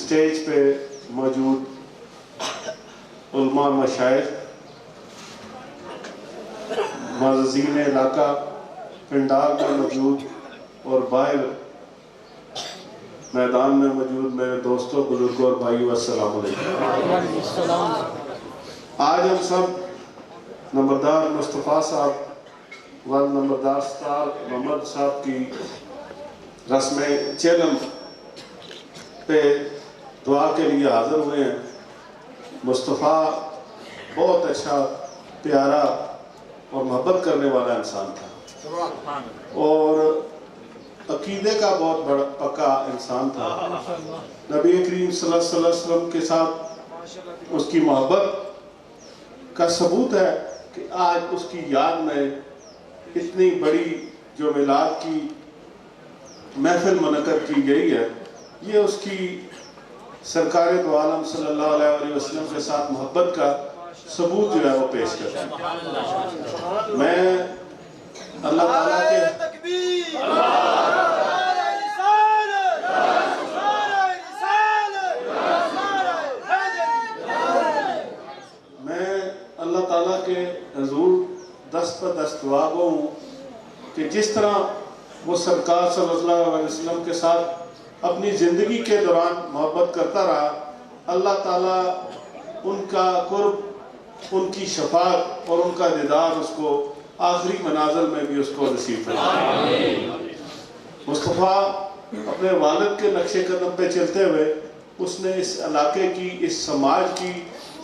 سٹیج پہ موجود علماء، مشائخ، معززین علاقہ، پنڈال میں موجود اور باہر میدان میں موجود میرے دوستوں، بزرگوں اور بھائیوں، السلام علیکم۔ آج ہم سب نمبردار مصطفیٰ صاحب و نمبردار ستار محمد صاحب کی رسم چیلم پہ دعا کے لیے حاضر ہوئے ہیں۔ مصطفیٰ بہت اچھا، پیارا اور محبت کرنے والا انسان تھا اور عقیدے کا بہت بڑا پکا انسان تھا۔ نبی کریم صلی اللہ علیہ وسلم کے ساتھ اس کی محبت کا ثبوت ہے کہ آج اس کی یاد میں اتنی بڑی جو میلاد کی محفل منعقد کی گئی ہے، یہ اس کی سرکار دو عالم صلی اللہ علیہ وسلم کے ساتھ محبت کا ثبوت جو ہے وہ پیش کرتا ہوں۔ میں اللہ تعالیٰ کے اللہ تعالیٰ کے حضور دست پر دست دعا گو ہوں کہ جس طرح وہ سرکار صلی اللہ علیہ وسلم کے ساتھ اپنی زندگی کے دوران محبت کرتا رہا، اللہ تعالیٰ ان کا قرب، ان کی شفاعت اور ان کا دیدار اس کو آخری منازل میں بھی اس کو نصیب فرمائے۔ مصطفیٰ اپنے والد کے نقش قدم پہ چلتے ہوئے اس نے اس علاقے کی، اس سماج کی،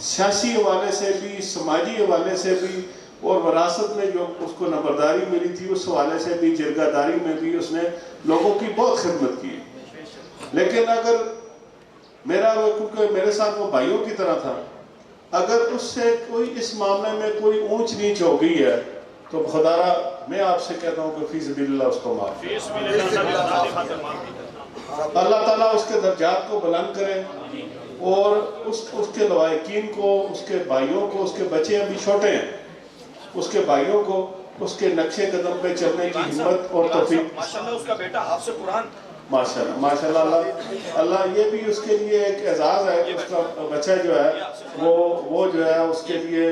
سیاسی حوالے سے بھی، سماجی حوالے سے بھی اور وراثت میں جو اس کو نمبرداری ملی تھی اس حوالے سے بھی، جرگہ داری میں بھی اس نے لوگوں کی بہت خدمت کی۔ لیکن اگر کیونکہ میرے ساتھ وہ بھائیوں کی طرح تھا، اگر اس سے کوئی اس معاملے میں کوئی اونچ نیچ ہو گئی ہے تو خدارہ میں آپ سے کہتا ہوں کہ فی سبیل اللہ اس کو معاف کرے۔ اللہ تعالیٰ اس کے درجات کو بلند کرے اور اس کے لوائقین کو، اس کے بھائیوں کو، اس کے بچے ابھی چھوٹے ہیں، اس کے بھائیوں کو اس کے نقش قدم پہ چلنے کی ہمت اور توفیق۔ ماشاءاللہ اس کا بیٹا حافظ قرآن، ماشاءاللہ اللہ یہ بھی اس کے لیے ایک اعزاز ہے کہ اس کا بچہ جو ہے وہ جو ہے اس کے لیے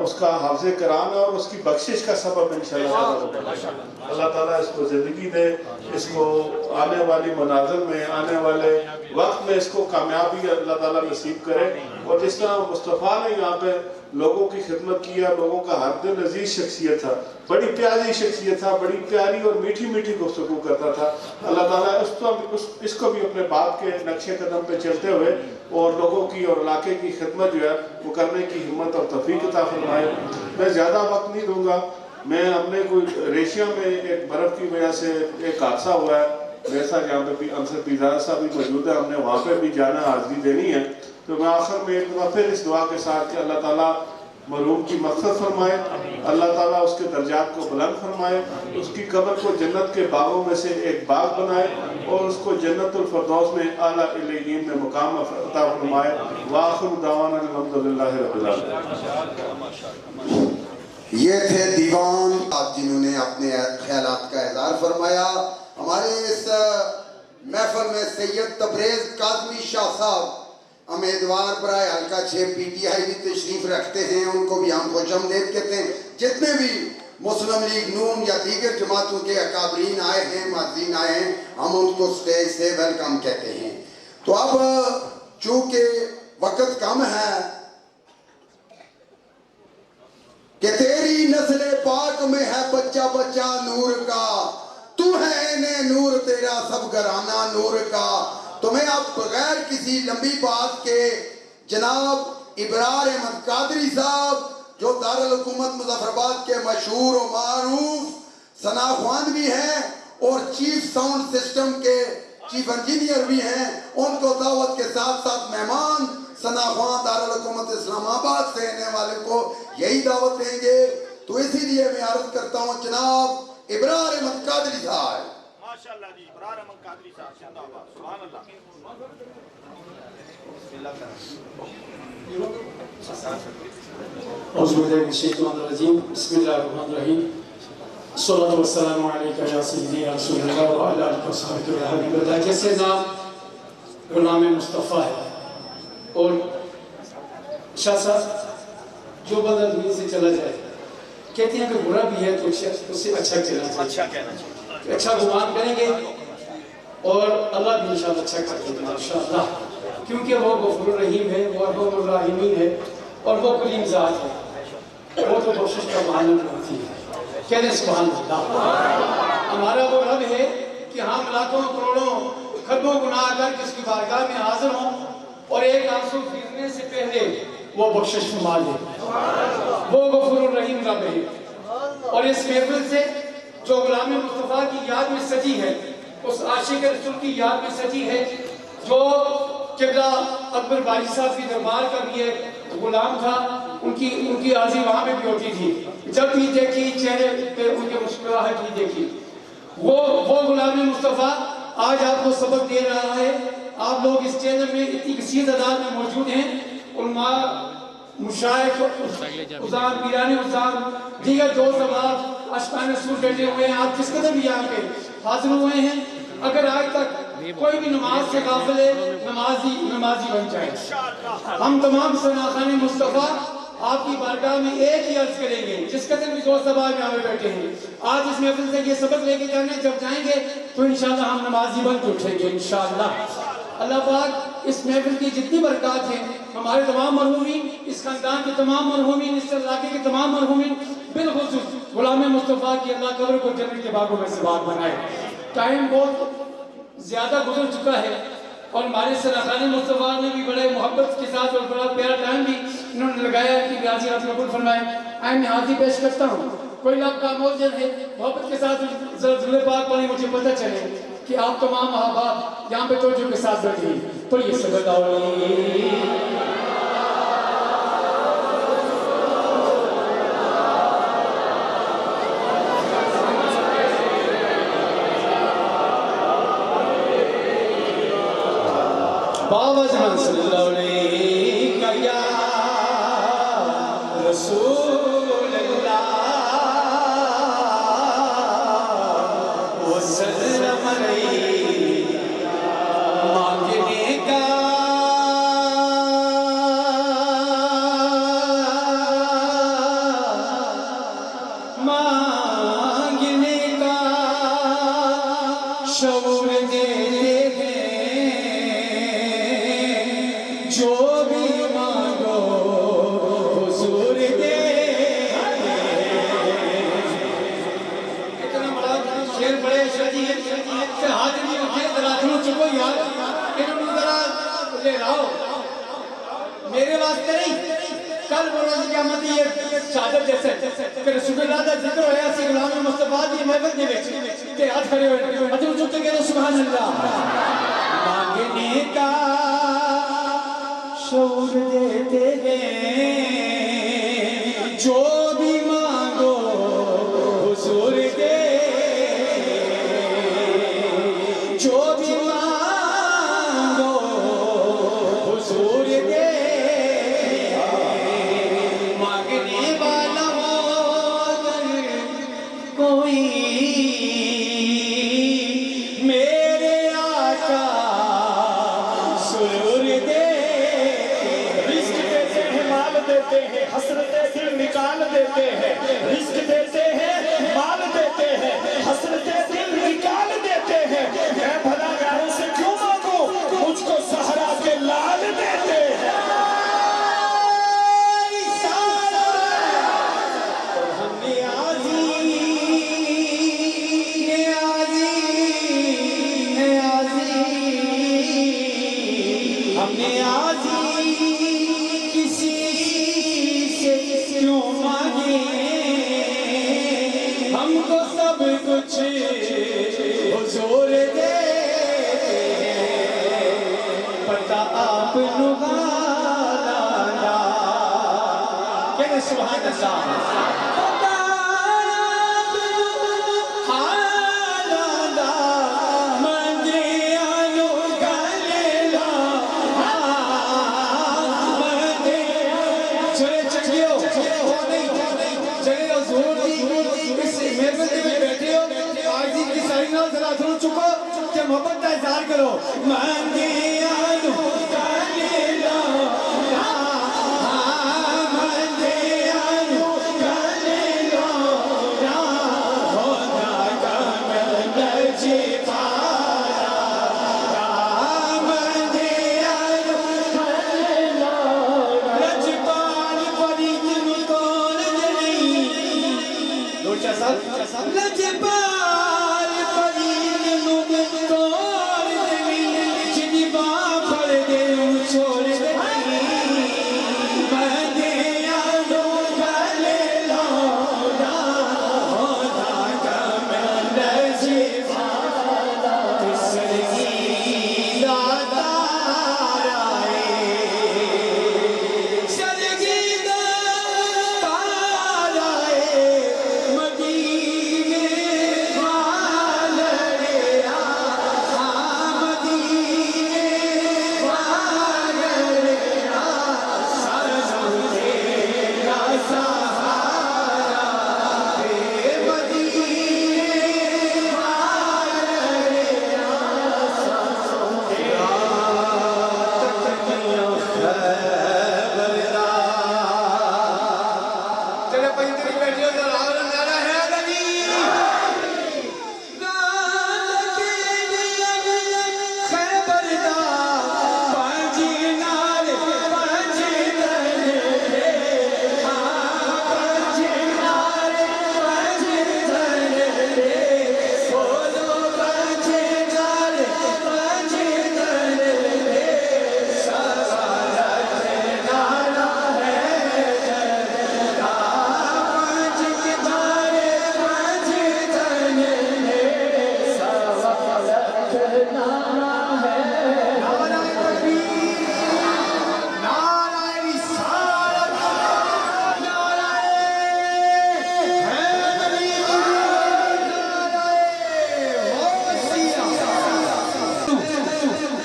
اس کا حافظ قرآن ہے اور اس کی بخشش کا سبب انشاءاللہ اللہ تعالیٰ اس کو زندگی دے، اس کو آنے والی مناظر میں، آنے والے وقت میں اس کو کامیابی اللہ تعالیٰ نصیب کرے۔ اور جس طرح مصطفیٰ نے یہاں پہ لوگوں کی خدمت کی ہے، لوگوں کا ہر دل عزیز شخصیت تھا، بڑی پیاری شخصیت تھا، بڑی پیاری اور میٹھی میٹھی گفتگو کرتا تھا۔ اللہ تعالیٰ اس کو بھی اپنے باپ کے نقش قدم پہ چلتے ہوئے اور لوگوں کی اور علاقے کی خدمت جو ہے وہ کرنے کی ہمت اور توفیق عطا فرمائے۔ میں زیادہ وقت نہیں دوں گا، میں ہم نے کوئی ریشیا میں ایک برف کی وجہ سے ایک حادثہ ہوا ہے، میرے ساتھ یہاں پہ بھی انصر پیزارہ صاحب بھی موجود ہے، ہم نے وہاں پہ بھی جانا، حاضری دینی ہے۔ تو میں آخر میں ایک دفعہ پھر اس دعا کے ساتھ کہ اللہ تعالیٰ مرحوم کی مغفرت فرمائے، اللہ تعالیٰ اس کے درجات کو بلند فرمائے، اس کی قبر کو جنت کے باغوں میں سے ایک باغ بنائے اور اس کو جنت الفردوس میں اعلیٰ علیین میں مقام عطا فرمائے۔ وآخر دعوانا الحمدللہ رب العالمین۔ یہ تھے دیوان آپ جنہوں نے اپنے خیالات کا اظہار فرمایا۔ ہمارے اس محفل میں سید تبریز کاظمی شاہ صاحب امیدوار برائے حلقہ 6 پی ٹی آئی بھی تشریف رکھتے ہیں، ان کو بھی ہم خوش آمدید کہتے ہیں۔ جتنے بھی مسلم لیگ نون یا دیگر جماعتوں کے اکابرین آئے ہیں، معززین آئے ہیں، ہم ان کو سٹیج سے ویلکم کہتے ہیں۔ تو اب چونکہ وقت کم ہے کہ تیری نسل پاک میں ہے بچہ بچہ نور کا، تو ہے انہیں نور تیرا سب گھرانہ نور کا۔ تو میں اب بغیر کسی لمبی بات کے جناب ابرار احمد قادری صاحب جو دارالحکومت مظفر آباد کے مشہور و معروف ثنا خوان بھی ہیں اور چیف ساؤنڈ سسٹم کے چیف انجینئر بھی ہیں، ان کو دعوت کے ساتھ ساتھ مہمان ثنا خوان دارالحکومت اسلام آباد سے آنے والے کو یہی دعوت دیں گے۔ تو اسی لیے میں عرض کرتا ہوں جناب ابرار احمد قادری صاحب۔ ماشاءاللہ جی، ابرار احمد قادری صاحب، زندہ باد، سبحان اللہ۔ اعوذ باللہ من الشیطان الرجیم بسم اللہ الرحمن الرحیم الصلاۃ والسلام علیک یا سیدی یا رسول اللہ وعلی آلہ وصحبہ یا حبیب اللہ. جیسے نام غلام مصطفیٰ ہے اور شاہ صاحب جو بندہ دنیا سے چلا جائے کہتے ہیں کہ برا بھی ہے تو اس سے اچھا کہنا چاہیے, اچھا گمان کریں گے اور اللہ بھی انشاءاللہ اچھا کر دے گا انشاءاللہ, کیونکہ وہ غفور الرحیم ہے, وہ ارحم الراحمین ہے اور وہ کریم ذات ہے, وہ تو بخشش کا بہانہ ہوتی ہے. کہہ دیں سبحان اللہ. ہمارا وہ رب ہے کہ ہم لاکھوں کروڑوں خربوں گناہ کر کے اس کی بارگاہ میں حاضر ہوں اور ایک آنسو گرنے سے پہلے وہ بخشش فرما دے. وہ غفور الرحیم رب ہے. اور اس محفل سے جو غلام مصطفیٰ کی یاد میں سجی ہے, اس عاشق رسول کی یاد میں سجی ہے, جو قبلہ اکبر باری صاحب کی دربار کا بھی ایک غلام تھا, ان کی حاضری وہاں میں بھی ہوتی تھی. جب بھی دیکھی چہرے پہ ان کے مسکراہٹ بھی دیکھی. وہ غلام مصطفیٰ آج آپ کو سبق دے رہا ہے. آپ لوگ اس چینل میں اتنی کثیر تعداد میں موجود ہیں, علماء, مشائخ, عظام, پیران عظام, دیگر دوست احباب, عاشقان رسول بیٹھے ہوئے ہیں. آپ کس قدر بھی یہاں پہ حاضر ہوئے ہیں. اگر آج تک کوئی بھی نماز سے غافل ہے, نمازی بن جائے. ہم تمام شناخان مصطفیٰ آپ کی بارگاہ میں ایک ہی عرض کریں گے, جس قدر بھی دوست احباب یہاں پہ بیٹھے ہیں, آج اس محفل سے یہ سبق لے کے جانے جب جائیں گے تو انشاءاللہ ہم نمازی بن کے اٹھیں گے انشاءاللہ. اللہ پاک اس محفل کی جتنی برکات ہیں ہمارے تمام مرحومین, اس خاندان کے تمام مرحومین, اس علاقے کے تمام مرحومین, بالخصوص غلام مصطفیٰ کی اللہ قبر کو جنت کے باغوں میں سے باغ بنائے. ٹائم بہت زیادہ گزر چکا ہے اور ہمارے شناخان مصطفیٰ نے بھی بڑے محبت کے ساتھ اور بڑا پیارا ٹائم بھی انہوں نے لگایا ہے کہ حاضر آپ قبول فرمائیں. میں حاضری پیش کرتا ہوں. کوئی آپ کا موجود ہے محبت کے ساتھ ذل پاک پڑھیں, مجھے پتہ چلے کہ آپ تمام احباب یہاں پہ توجہ کے ساتھ بیٹھے ہیں. پڑھیے صلی اللہ علیہ باوجہ صلی اللہ علیہ یا رسول اللہ وسلم علیہ مانگنے کا شعور دے جو بھی مانگو حضور دے. اتنا بڑا شیر بڑے شادی ہے کہ حاضر نہیں ہوتے ذرا دھنو چکو یار, انہوں نے ذرا لے رہو میرے واسطے نہیں. کل بروز قیامت یہ شہادت جیسے کہ رسول اللہ کا ذکر ہویا سی غلام مصطفیٰ دی محبت دے وچ کہ ہاتھ کھڑے ہوئے ادھر چکتے کہ سبحان اللہ. مانگنے کا شعور دیتے ہیں جو بھی مانگو حضور دے, جو بھی مانگو حضور دے. مانگنے والا ہو اگر کوئی میرے آقا سرور دے. دیتے ہیں, حسرت دل نکال دیتے ہیں, رزق دیتے ہیں, مال دیتے ہیں, حسرت دل نکال دیتے ہیں. میں بھلا غیروں سے کیوں مانگوں, مجھ کو زہرا کے لال دیتے ہیں. ہم نے آزی کسی کیوں مانگے, ہم کو سب کچھ حضور دے. پتہ آپ نغالا لا کہنے سبحان اللہ. پتہ آپ نغالا لا مندے آنو گالے لا ہاتھ نوں چکو کہ محبت کا اظہار کرو مندیا نو کلیلا مندیا نو کلیلا ہونا کامل نجی پارا مندیا نو کلیلا رجپان پری تن کون جنی لوچا صاحب